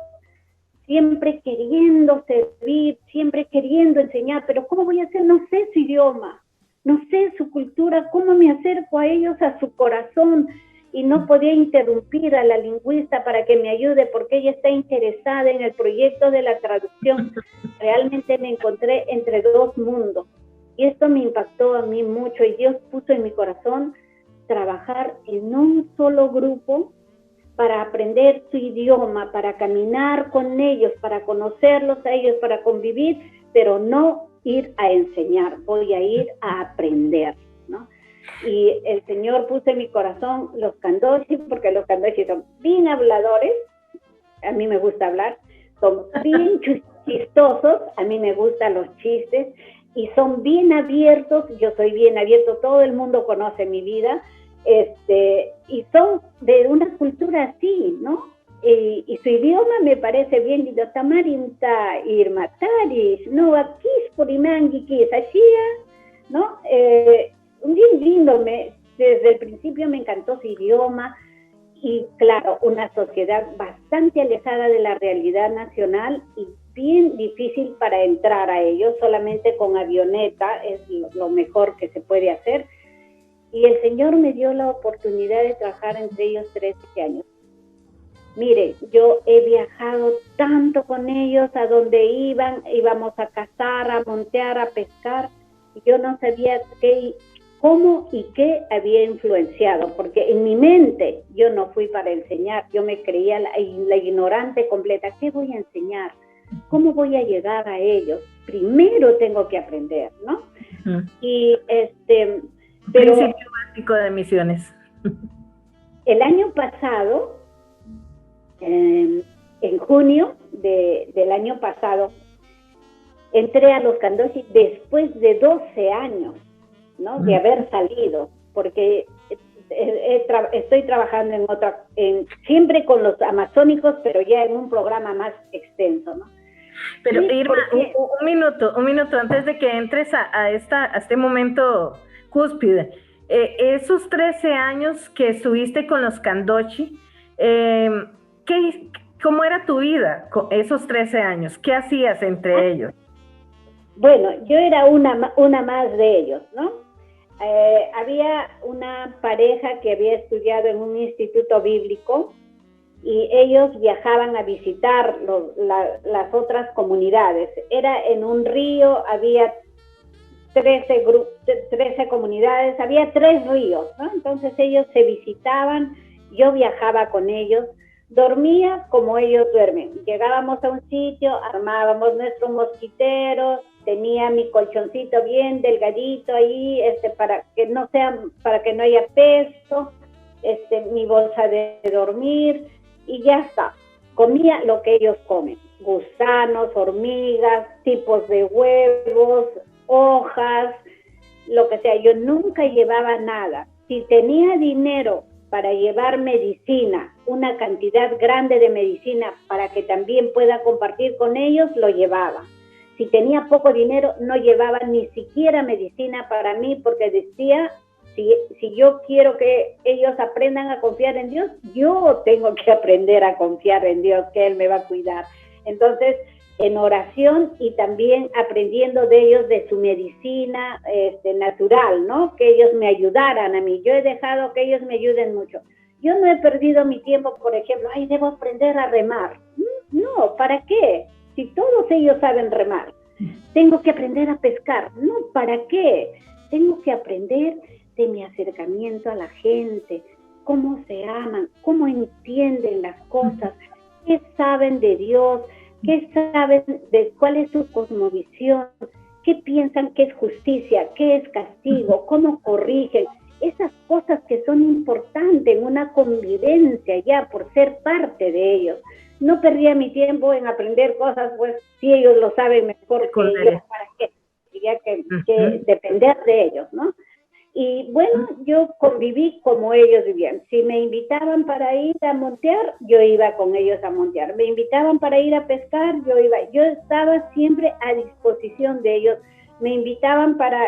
siempre queriendo servir, siempre queriendo enseñar, pero ¿cómo voy a hacer? No sé su idioma, no sé su cultura, ¿cómo me acerco a ellos, a su corazón? Y no podía interrumpir a la lingüista para que me ayude porque ella está interesada en el proyecto de la traducción. Realmente me encontré entre dos mundos y esto me impactó a mí mucho, y Dios puso en mi corazón trabajar en un solo grupo para aprender su idioma, para caminar con ellos, para conocerlos a ellos, para convivir, pero no ir a enseñar, voy a ir a aprender, ¿no? Y el Señor puso en mi corazón los candochi, porque los candochi son bien habladores, a mí me gusta hablar, son bien chistosos, a mí me gustan los chistes, y son bien abiertos, yo soy bien abierto, todo el mundo conoce mi vida, y son de una cultura así, ¿no? Y su idioma me parece bien lindo, tamarinta, irmataris, no, aquí es por imanguiquis, así, ¿no? Bien lindo, desde el principio me encantó su idioma, y claro, una sociedad bastante alejada de la realidad nacional y bien difícil para entrar a ellos, solamente con avioneta es lo mejor que se puede hacer. Y el Señor me dio la oportunidad de trabajar entre ellos 13 años. Mire, yo he viajado tanto con ellos, a donde íbamos a cazar, a montear, a pescar, y yo no sabía cómo y qué había influenciado, porque en mi mente yo no fui para enseñar, yo me creía la ignorante completa. ¿Qué voy a enseñar? ¿Cómo voy a llegar a ellos? Primero tengo que aprender, ¿no? Y pero principio básico de misiones. El año pasado, en junio del año pasado, entré a los candochi después de 12 años, ¿no? De haber salido, porque estoy trabajando siempre con los amazónicos, pero ya en un programa más extenso, ¿no? Pero sí, Irma, un minuto antes de que entres a este momento cúspide. Esos 13 años que estuviste con los candochi, ¿cómo era tu vida con esos 13 años? ¿Qué hacías entre ellos? Bueno, yo era una más de ellos, ¿no? Había una pareja que había estudiado en un instituto bíblico y ellos viajaban a visitar las otras comunidades. Era en un río, había 13 comunidades, había 3 ríos, ¿no? Entonces ellos se visitaban, yo viajaba con ellos, dormía como ellos duermen. Llegábamos a un sitio, armábamos nuestro mosquitero, tenía mi colchoncito bien delgadito ahí, para que no haya peso, mi bolsa de dormir, y ya está. Comía lo que ellos comen, gusanos, hormigas, tipos de huevos, hojas, lo que sea. Yo nunca llevaba nada. Si tenía dinero para llevar medicina, una cantidad grande de medicina para que también pueda compartir con ellos, lo llevaba. Si tenía poco dinero, no llevaba ni siquiera medicina para mí, porque decía, si yo quiero que ellos aprendan a confiar en Dios, yo tengo que aprender a confiar en Dios, que Él me va a cuidar. Entonces, en oración y también aprendiendo de ellos de su medicina natural, ¿no? Que ellos me ayudaran a mí. Yo he dejado que ellos me ayuden mucho. Yo no he perdido mi tiempo, por ejemplo, ay, debo aprender a remar. No, ¿para qué? Si todos ellos saben remar. Tengo que aprender a pescar. No, ¿para qué? Tengo que aprender de mi acercamiento a la gente, cómo se aman, cómo entienden las cosas, qué saben de Dios, qué saben de cuál es su cosmovisión, qué piensan que es justicia, qué es castigo, cómo corrigen. Esas cosas que son importantes en una convivencia ya por ser parte de ellos. No perdía mi tiempo en aprender cosas, pues si ellos lo saben mejor que yo, ¿para qué? Tenía que depender de ellos, ¿no? Y bueno, yo conviví como ellos vivían. Si me invitaban para ir a montear, yo iba con ellos a montear. Me invitaban para ir a pescar, yo iba. Yo estaba siempre a disposición de ellos. Me invitaban para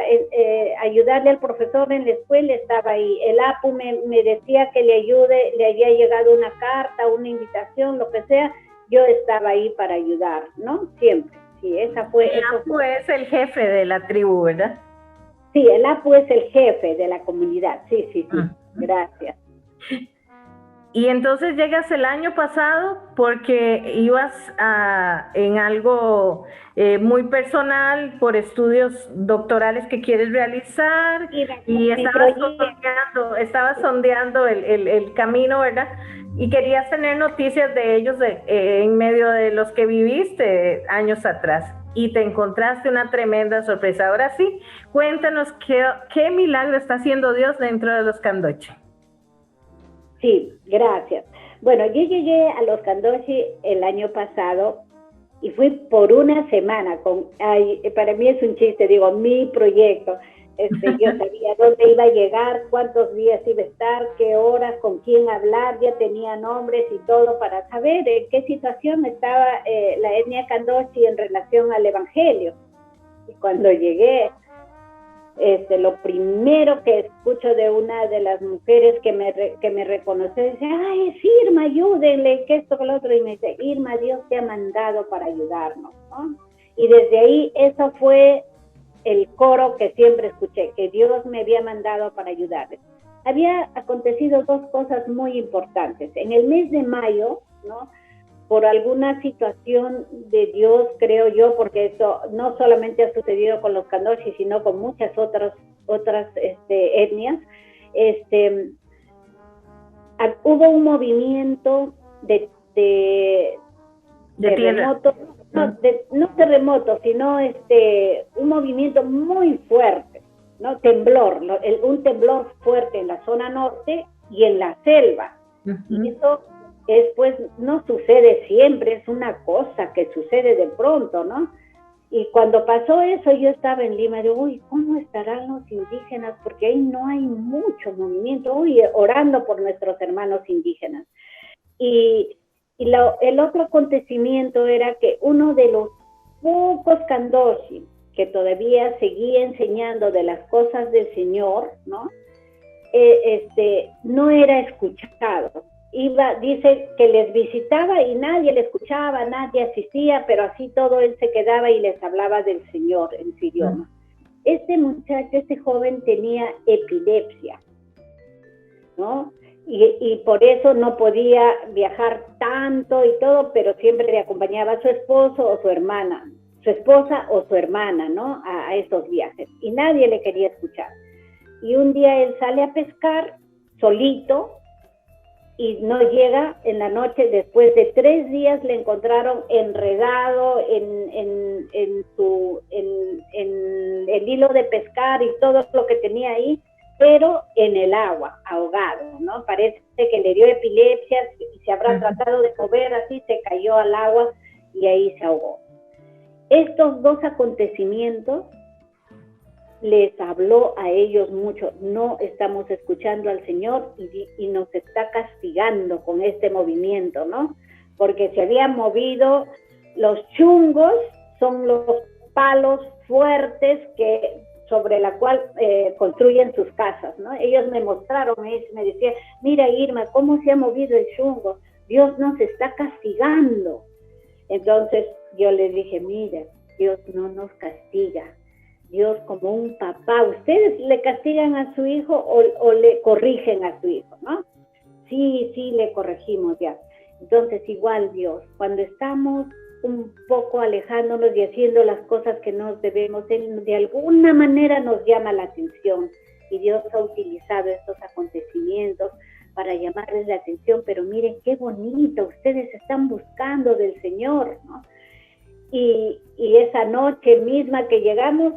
ayudarle al profesor en la escuela, estaba ahí. El APU me decía que le ayude, le había llegado una carta, una invitación, lo que sea, yo estaba ahí para ayudar, ¿no? Siempre. Sí, esa fue. El APU es el jefe de la tribu, ¿verdad? Sí, el APU es el jefe de la comunidad, sí, gracias. Y entonces llegas el año pasado porque ibas en algo muy personal por estudios doctorales que quieres realizar y estabas sondeando el camino, ¿verdad? Y querías tener noticias de ellos en medio de los que viviste años atrás. Y te encontraste una tremenda sorpresa. Ahora sí, cuéntanos qué milagro está haciendo Dios dentro de los Candoche. Sí, gracias. Bueno, yo llegué a los Candoche el año pasado y fui por una semana. Para mí es un chiste, digo, mi proyecto. Yo sabía dónde iba a llegar, cuántos días iba a estar, qué horas, con quién hablar, ya tenía nombres y todo para saber en qué situación estaba la etnia Candoche en relación al Evangelio. Y cuando llegué, lo primero que escucho de una de las mujeres que me reconoce, dice, ay, es Irma, ayúdenle, que esto, que lo otro, y me dice, Irma, Dios te ha mandado para ayudarnos, ¿no? Y desde ahí, eso fue el coro que siempre escuché, que Dios me había mandado para ayudarles. Había acontecido dos cosas muy importantes. En el mes de mayo, ¿no? Por alguna situación de Dios, creo yo, porque eso no solamente ha sucedido con los Candoche, sino con muchas otras etnias, hubo un movimiento de terremotos, no terremotos, sino un movimiento muy fuerte, ¿no? Temblor, un temblor fuerte en la zona norte y en la selva. Y eso pues no sucede siempre, es una cosa que sucede de pronto, ¿no? Y cuando pasó eso, yo estaba en Lima, digo, uy, ¿cómo estarán los indígenas? Porque ahí no hay mucho movimiento, uy, orando por nuestros hermanos indígenas. Y el otro acontecimiento era que uno de los pocos Candoche que todavía seguía enseñando de las cosas del Señor, ¿no? No era escuchado. Dice que les visitaba y nadie le escuchaba, nadie asistía, pero así todo él se quedaba y les hablaba del Señor en su idioma. Este muchacho, este joven tenía epilepsia, ¿no? Y por eso no podía viajar tanto y todo, pero siempre le acompañaba a su esposo o su hermana, su esposa o su hermana, ¿no? A esos viajes. Y nadie le quería escuchar. Y un día él sale a pescar solito y no llega en la noche. Después de 3 días le encontraron enredado en el hilo de pescar y todo lo que tenía ahí, pero en el agua, ahogado, ¿no? Parece que le dio epilepsia y se habrá tratado de mover así, se cayó al agua y ahí se ahogó. Estos dos acontecimientos les habló a ellos mucho. No estamos escuchando al Señor y nos está castigando con este movimiento, ¿no? Porque se habían movido los chungos, son los palos fuertes sobre la cual construyen sus casas, ¿no? Ellos me mostraron eso, me decían, mira Irma, cómo se ha movido el chungo, Dios nos está castigando. Entonces, yo les dije, mira, Dios no nos castiga. Dios como un papá, ¿ustedes le castigan a su hijo o le corrigen a su hijo, no? Sí, le corregimos ya. Entonces igual Dios, cuando estamos un poco alejándonos y haciendo las cosas que nos debemos, Él de alguna manera nos llama la atención, y Dios ha utilizado estos acontecimientos para llamarles la atención, pero miren qué bonito, ustedes están buscando del Señor, ¿no? Y esa noche misma que llegamos,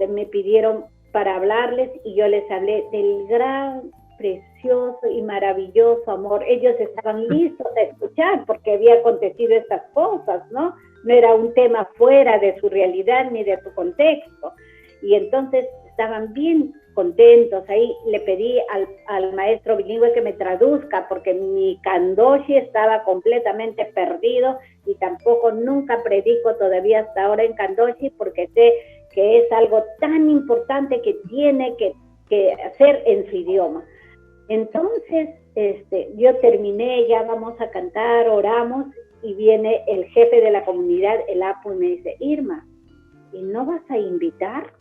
me pidieron para hablarles, y yo les hablé del gran, precioso y maravilloso amor. Ellos estaban listos a escuchar porque había acontecido estas cosas, ¿no? No era un tema fuera de su realidad ni de su contexto. Y entonces estaban bien contentos. Ahí le pedí al maestro bilingüe que me traduzca, porque mi kandoshi estaba completamente perdido, y tampoco nunca predico todavía hasta ahora en kandoshi, porque sé que es algo tan importante que tiene que hacer en su idioma. Entonces, yo terminé, ya vamos a cantar, oramos, y viene el jefe de la comunidad, el Apu, y me dice, Irma, ¿y no vas a invitar?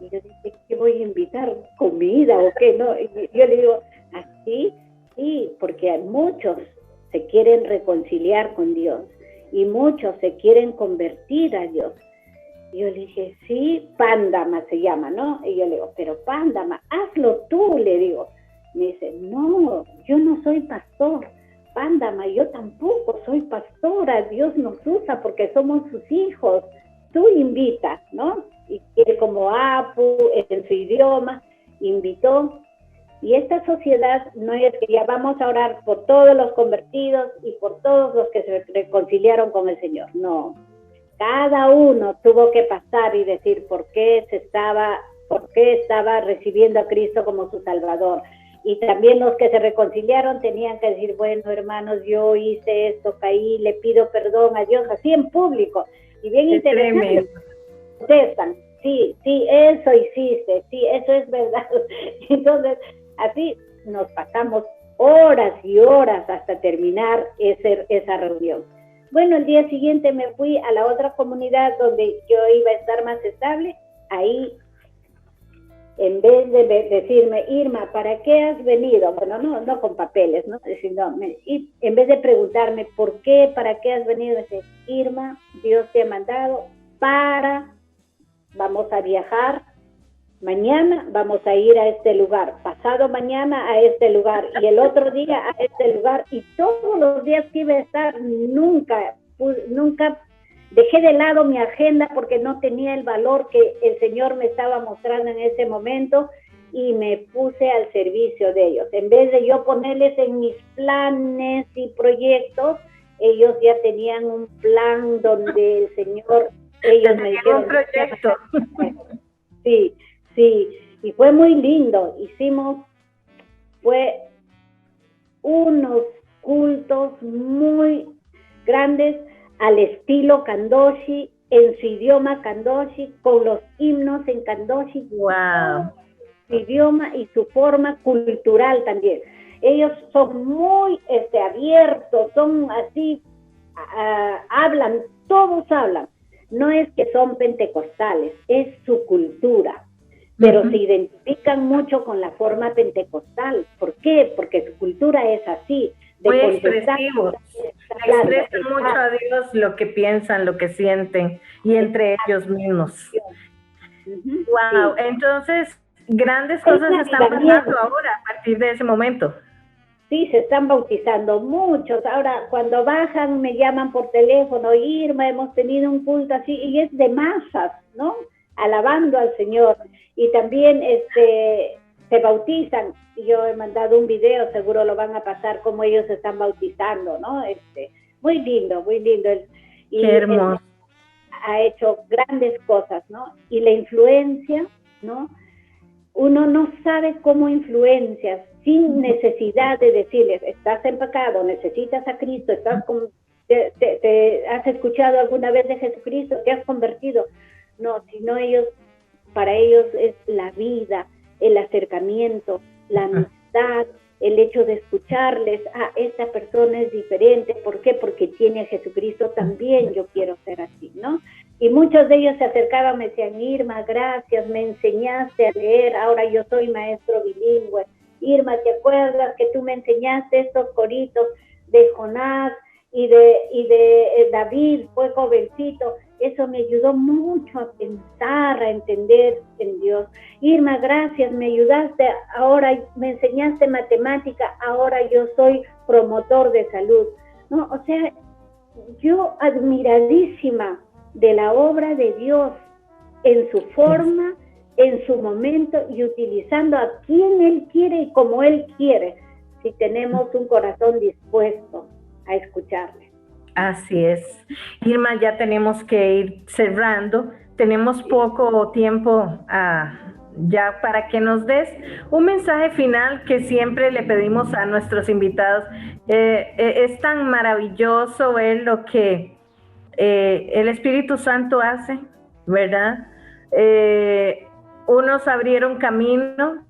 Y yo dije, ¿qué voy a invitar? ¿Comida o qué? ¿No? Y yo le digo, ¿así? Sí, porque muchos se quieren reconciliar con Dios, y muchos se quieren convertir a Dios. Y yo le dije, sí, Pándama se llama, ¿no? Y yo le digo, pero Pándama, hazlo tú, le digo. Me dice, no, yo no soy pastor. Pándama, yo tampoco soy pastora. Dios nos usa porque somos sus hijos. Tú invitas, ¿no? Y él como Apu, en su idioma, invitó. Y esta sociedad no es que ya vamos a orar por todos los convertidos y por todos los que se reconciliaron con el Señor. No. Cada uno tuvo que pasar y decir por qué estaba recibiendo a Cristo como su Salvador. Y también los que se reconciliaron tenían que decir, bueno, hermanos, yo hice esto, caí, le pido perdón a Dios, así en público. Y bien interesante, contestan, sí, eso hiciste, sí, eso es verdad. Entonces, así nos pasamos horas y horas hasta terminar esa reunión. Bueno, el día siguiente me fui a la otra comunidad donde yo iba a estar más estable. Ahí, en vez de decirme, Irma, ¿para qué has venido? Bueno, no con papeles, ¿no? Y en vez de preguntarme, ¿por qué? ¿Para qué has venido? Dice, Irma, Dios te ha mandado vamos a viajar, mañana vamos a ir a este lugar, pasado mañana a este lugar, y el otro día a este lugar, y todos los días que iba a estar, nunca dejé de lado mi agenda porque no tenía el valor que el Señor me estaba mostrando en ese momento, y me puse al servicio de ellos. En vez de yo ponerles en mis planes y proyectos, ellos ya tenían un plan donde el Señor, ellos me dijeron un proyecto. Sí, y fue muy lindo. Fue unos cultos muy grandes al estilo kandoshi, en su idioma kandoshi, con los himnos en kandoshi. Wow. Su idioma y su forma cultural también. Ellos son muy abiertos, son así, hablan, todos hablan. No es que son pentecostales, es su cultura, pero se identifican mucho con la forma pentecostal. ¿Por qué? Porque su cultura es así. Muy expresivos. Expresan mucho a Dios lo que piensan, lo que sienten, y entre ellos mismos. Wow, entonces, grandes cosas están pasando ahora a partir de ese momento. Sí, se están bautizando muchos. Ahora, cuando bajan, me llaman por teléfono, Irma, hemos tenido un culto así, y es de masas, ¿no? Alabando al Señor. Y también se bautizan. Yo he mandado un video, seguro lo van a pasar, cómo ellos se están bautizando, ¿no? Muy lindo, muy lindo. Y qué hermoso. Ha hecho grandes cosas, ¿no? Y la influencia, ¿no? Uno no sabe cómo influencias, sin necesidad de decirles, estás en pecado, necesitas a Cristo, te has escuchado alguna vez de Jesucristo, te has convertido. No, sino para ellos es la vida, el acercamiento, la amistad, el hecho de escucharles, esta persona es diferente, ¿por qué? Porque tiene a Jesucristo también, yo quiero ser así, ¿no? Y muchos de ellos se acercaban, me decían, Irma, gracias, me enseñaste a leer, ahora yo soy maestro bilingüe. Irma, ¿te acuerdas que tú me enseñaste estos coritos de Jonás y de David, fue jovencito? Eso me ayudó mucho a pensar, a entender en Dios. Irma, gracias, me ayudaste, ahora me enseñaste matemática, ahora yo soy promotor de salud, ¿no? O sea, yo admiradísima de la obra de Dios en su forma, en su momento, y utilizando a quien Él quiere y como Él quiere, si tenemos un corazón dispuesto a escucharle. Así es. Irma, ya tenemos que ir cerrando. Tenemos poco tiempo ya para que nos des un mensaje final que siempre le pedimos a nuestros invitados. Es tan maravilloso ver lo que el Espíritu Santo hace, ¿verdad? Unos abrieron camino,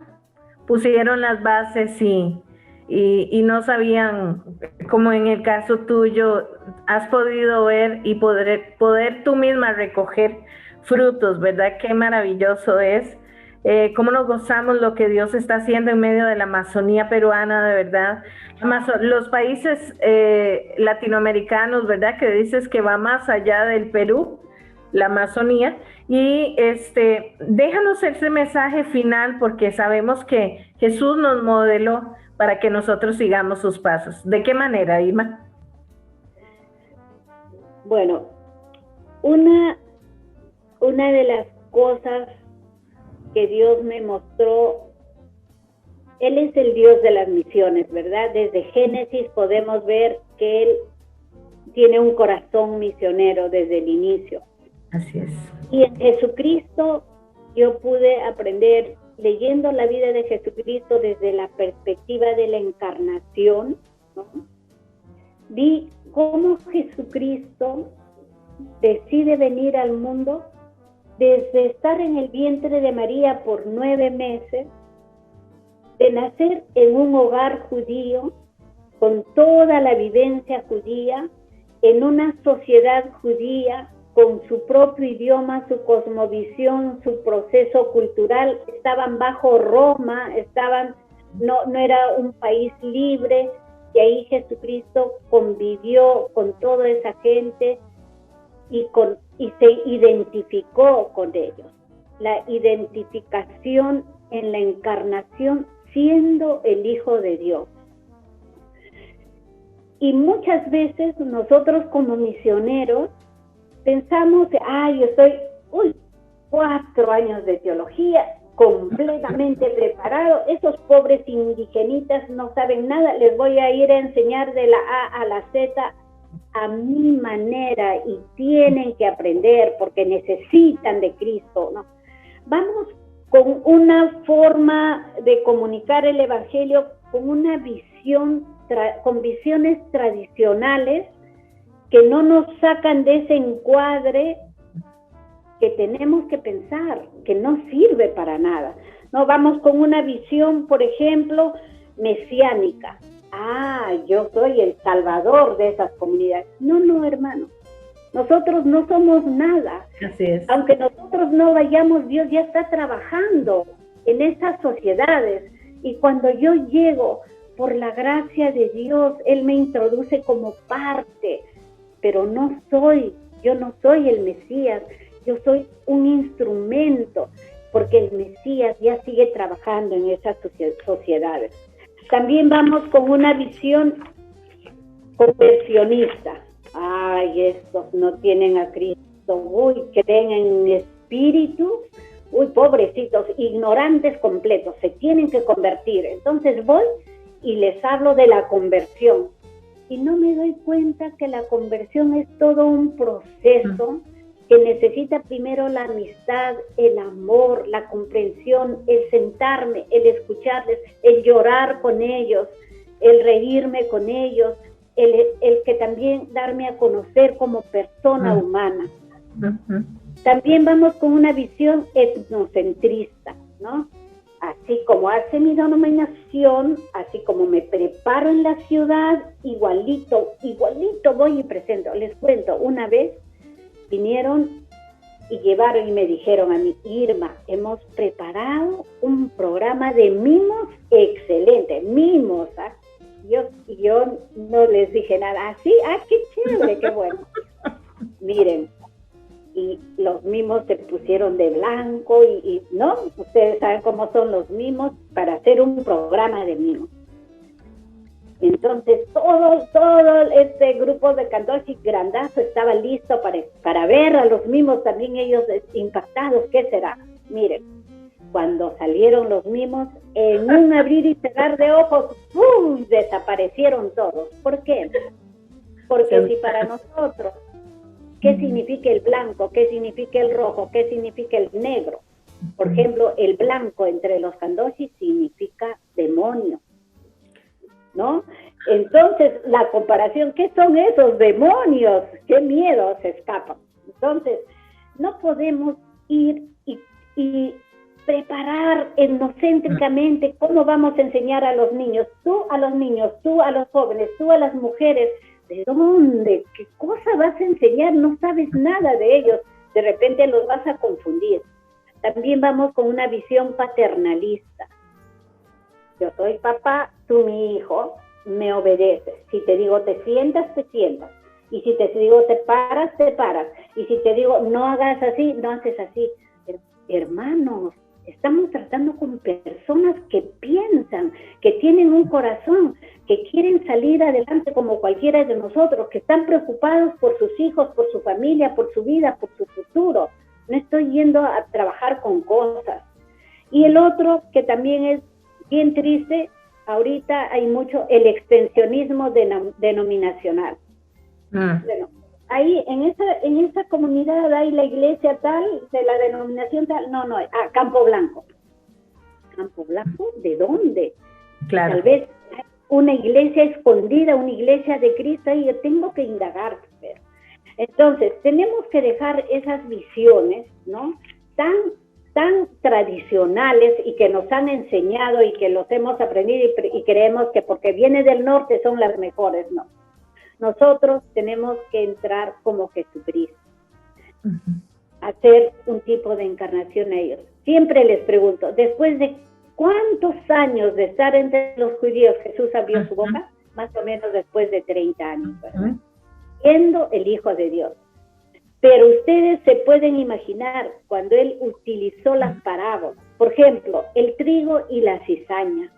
pusieron las bases y no sabían, como en el caso tuyo, has podido ver y poder tú misma recoger frutos, ¿verdad? Qué maravilloso es. Cómo nos gozamos lo que Dios está haciendo en medio de la Amazonía peruana, de verdad. Los países latinoamericanos, ¿verdad? Que dices que va más allá del Perú, la Amazonía. Y déjanos ese mensaje final, porque sabemos que Jesús nos modeló para que nosotros sigamos sus pasos. ¿De qué manera, Irma? Bueno, una de las cosas que Dios me mostró, Él es el Dios de las misiones, ¿verdad? Desde Génesis podemos ver que Él tiene un corazón misionero desde el inicio. Así es. Y en Jesucristo yo pude aprender, leyendo la vida de Jesucristo desde la perspectiva de la encarnación, ¿no? Vi cómo Jesucristo decide venir al mundo desde estar en el vientre de María por 9 meses, de nacer en un hogar judío, con toda la vivencia judía, en una sociedad judía, con su propio idioma, su cosmovisión, su proceso cultural. Estaban bajo Roma, no era un país libre, y ahí Jesucristo convivió con toda esa gente y se identificó con ellos. La identificación en la encarnación siendo el Hijo de Dios. Y muchas veces nosotros como misioneros pensamos, yo estoy 4 años de teología, completamente preparado, esos pobres indigenitas no saben nada, les voy a ir a enseñar de la A a la Z a mi manera, y tienen que aprender porque necesitan de Cristo, ¿no? Vamos con una forma de comunicar el Evangelio, con una visión, con visiones tradicionales que no nos sacan de ese encuadre que tenemos que pensar, que no sirve para nada. No, vamos con una visión, por ejemplo, mesiánica. Yo soy el salvador de esas comunidades. No, hermano. Nosotros no somos nada. Así es. Aunque nosotros no vayamos, Dios ya está trabajando en esas sociedades. Y cuando yo llego, por la gracia de Dios, Él me introduce como parte. Pero yo no soy el Mesías. Yo soy un instrumento, porque el Mesías ya sigue trabajando en esas sociedades. También vamos con una visión conversionista. Estos no tienen a Cristo. Creen en espíritu. Pobrecitos, ignorantes completos, se tienen que convertir. Entonces voy y les hablo de la conversión. Y no me doy cuenta que la conversión es todo un proceso que necesita primero la amistad, el amor, la comprensión, el sentarme, el escucharles, el llorar con ellos, el reírme con ellos, el que también darme a conocer como persona humana. También vamos con una visión etnocentrista, ¿no? así como hace mi denominación, así como me preparo en la ciudad, igualito voy y presento. Les cuento, una vez vinieron y llevaron y me dijeron a mí, Irma, hemos preparado un programa de mimos excelente, mimos, ¿ah? Yo no les dije nada, así, qué chévere, qué bueno. Miren, y los mimos se pusieron de blanco y ¿no? Ustedes saben cómo son los mimos para hacer un programa de mimos. Entonces todo este grupo de Candoshi grandazo estaba listo para ver a los mimos, también ellos impactados. ¿Qué será? Miren, cuando salieron los mimos, en un abrir y cerrar de ojos, ¡pum!, desaparecieron todos. ¿Por qué? Porque si para nosotros, ¿qué significa el blanco? ¿Qué significa el rojo? ¿Qué significa el negro? Por ejemplo, el blanco entre los Candoshi significa demonio, ¿no? Entonces, la comparación, ¿qué son esos demonios? ¿Qué miedo se escapan? Entonces, no podemos ir y preparar etnocéntricamente cómo vamos a enseñar a los niños, tú a los niños, tú a los jóvenes, tú a las mujeres. ¿De dónde? ¿Qué cosa vas a enseñar? No sabes nada de ellos. De repente los vas a confundir. También vamos con una visión paternalista. Yo soy papá, tú mi hijo, me obedeces. Si te digo te sientas, te sientas. Y si te digo te paras, te paras. Y si te digo no hagas así, no haces así. Hermanos, estamos tratando con personas que piensan, que tienen un corazón, que quieren salir adelante como cualquiera de nosotros, que están preocupados por sus hijos, por su familia, por su vida, por su futuro. No estoy yendo a trabajar con cosas. Y el otro, que también es bien triste, ahorita hay mucho el extensionismo denominacional. Bueno, ahí en esa comunidad hay la iglesia tal, de la denominación tal, no, Campo Blanco. ¿Campo Blanco? ¿De dónde? Claro. Tal vez hay una iglesia escondida, una iglesia de Cristo, y yo tengo que indagar. Pero. Entonces, tenemos que dejar esas visiones, ¿no? Tan tradicionales y que nos han enseñado y que los hemos aprendido y creemos que porque viene del norte son las mejores, no. Nosotros tenemos que entrar como Jesucristo, hacer un tipo de encarnación a ellos. Siempre les pregunto, después de ¿cuántos años de estar entre los judíos Jesús abrió su boca? Más o menos después de 30 años, ¿verdad? Siendo el Hijo de Dios. Pero ustedes se pueden imaginar cuando Él utilizó las parábolas, por ejemplo, el trigo y la cizaña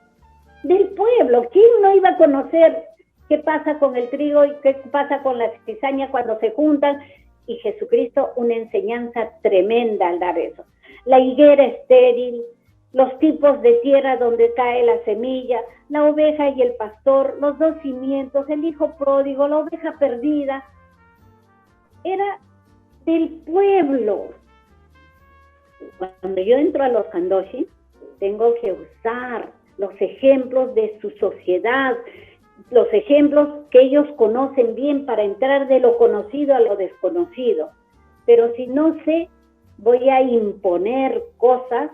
del pueblo. ¿Quién no iba a conocer qué pasa con el trigo y qué pasa con la cizaña cuando se juntan? Y Jesucristo, una enseñanza tremenda al dar eso. La higuera estéril, los tipos de tierra donde cae la semilla, la oveja y el pastor, los dos cimientos, el hijo pródigo, la oveja perdida. Era del pueblo. Cuando yo entro a los Candoshi, tengo que usar los ejemplos de su sociedad, los ejemplos que ellos conocen bien para entrar de lo conocido a lo desconocido. Pero si no sé, voy a imponer cosas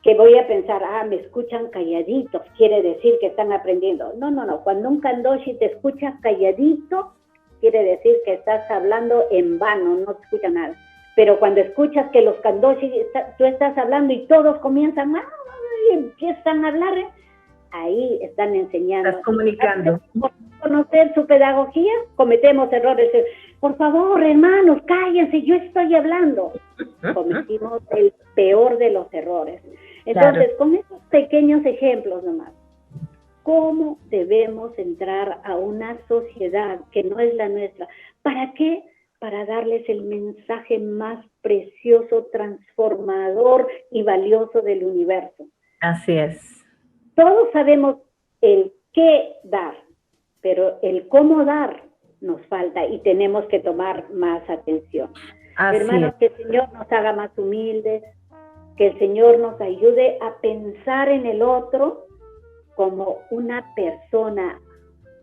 que voy a pensar, me escuchan calladitos, quiere decir que están aprendiendo. No. Cuando un Candoshi te escucha calladito, quiere decir que estás hablando en vano, no te escucha nada. Pero cuando escuchas que los Candoshi, tú estás hablando y todos comienzan, y empiezan a hablar, ahí están enseñando. Estás comunicando. Por conocer su pedagogía, cometemos errores. Por favor, hermanos, cállense, yo estoy hablando. Cometimos el peor de los errores. Entonces, claro, con estos pequeños ejemplos nomás, ¿cómo debemos entrar a una sociedad que no es la nuestra? ¿Para qué? Para darles el mensaje más precioso, transformador y valioso del universo. Así es. Todos sabemos el qué dar, pero el cómo dar nos falta y tenemos que tomar más atención. Así hermanos, es. Que el Señor nos haga más humildes, que el Señor nos ayude a pensar en el otro como una persona.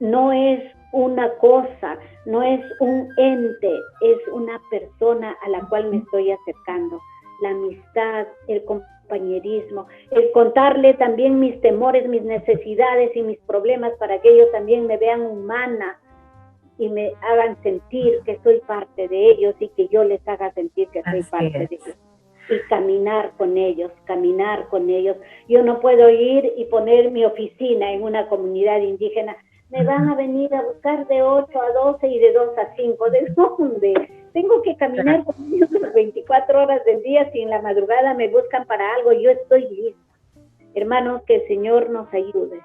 No es una cosa, no es un ente, es una persona a la cual me estoy acercando. la amistad, el compañerismo, el contarle también mis temores, mis necesidades y mis problemas para que ellos también me vean humana y me hagan sentir que soy parte de ellos y que yo les haga sentir que soy parte de ellos. Y caminar con ellos. Yo no puedo ir y poner mi oficina en una comunidad indígena. Me van a venir a buscar de 8 a 12 y de 2 a 5. ¿De dónde? Tengo que caminar con ellos las 24 horas del día. Si en la madrugada me buscan para algo, yo estoy lista. Hermanos, que el Señor nos ayude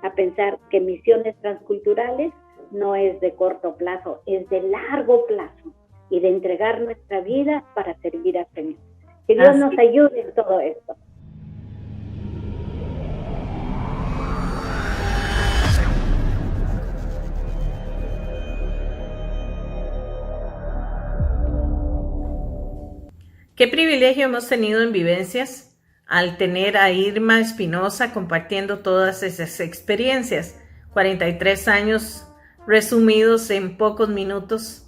a pensar que misiones transculturales no es de corto plazo, es de largo plazo y de entregar nuestra vida para servir al Señor. Que Dios nos ayude en todo esto. Qué privilegio hemos tenido en Vivencias al tener a Irma Espinosa compartiendo todas esas experiencias. 43 años resumidos en pocos minutos.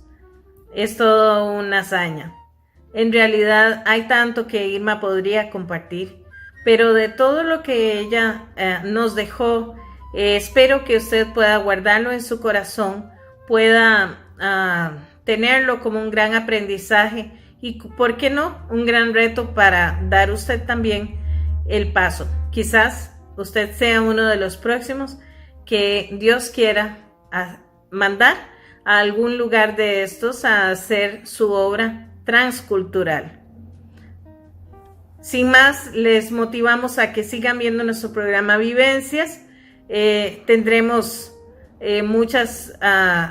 Es todo una hazaña. En realidad hay tanto que Irma podría compartir, pero de todo lo que ella nos dejó, espero que usted pueda guardarlo en su corazón, pueda tenerlo como un gran aprendizaje y, ¿por qué no?, un gran reto para dar usted también el paso. Quizás usted sea uno de los próximos que Dios quiera mandar a algún lugar de estos a hacer su obra transcultural. Sin más, les motivamos a que sigan viendo nuestro programa Vivencias. Tendremos muchas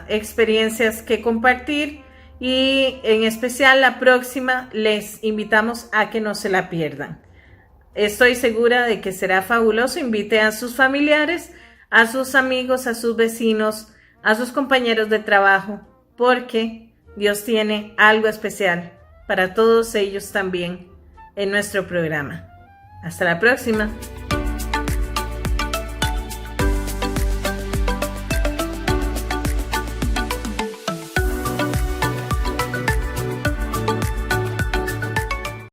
experiencias que compartir y en especial la próxima les invitamos a que no se la pierdan. Estoy segura de que será fabuloso. Invite a sus familiares, a sus amigos, a sus vecinos, a sus compañeros de trabajo, porque Dios tiene algo especial para todos ellos también en nuestro programa. Hasta la próxima.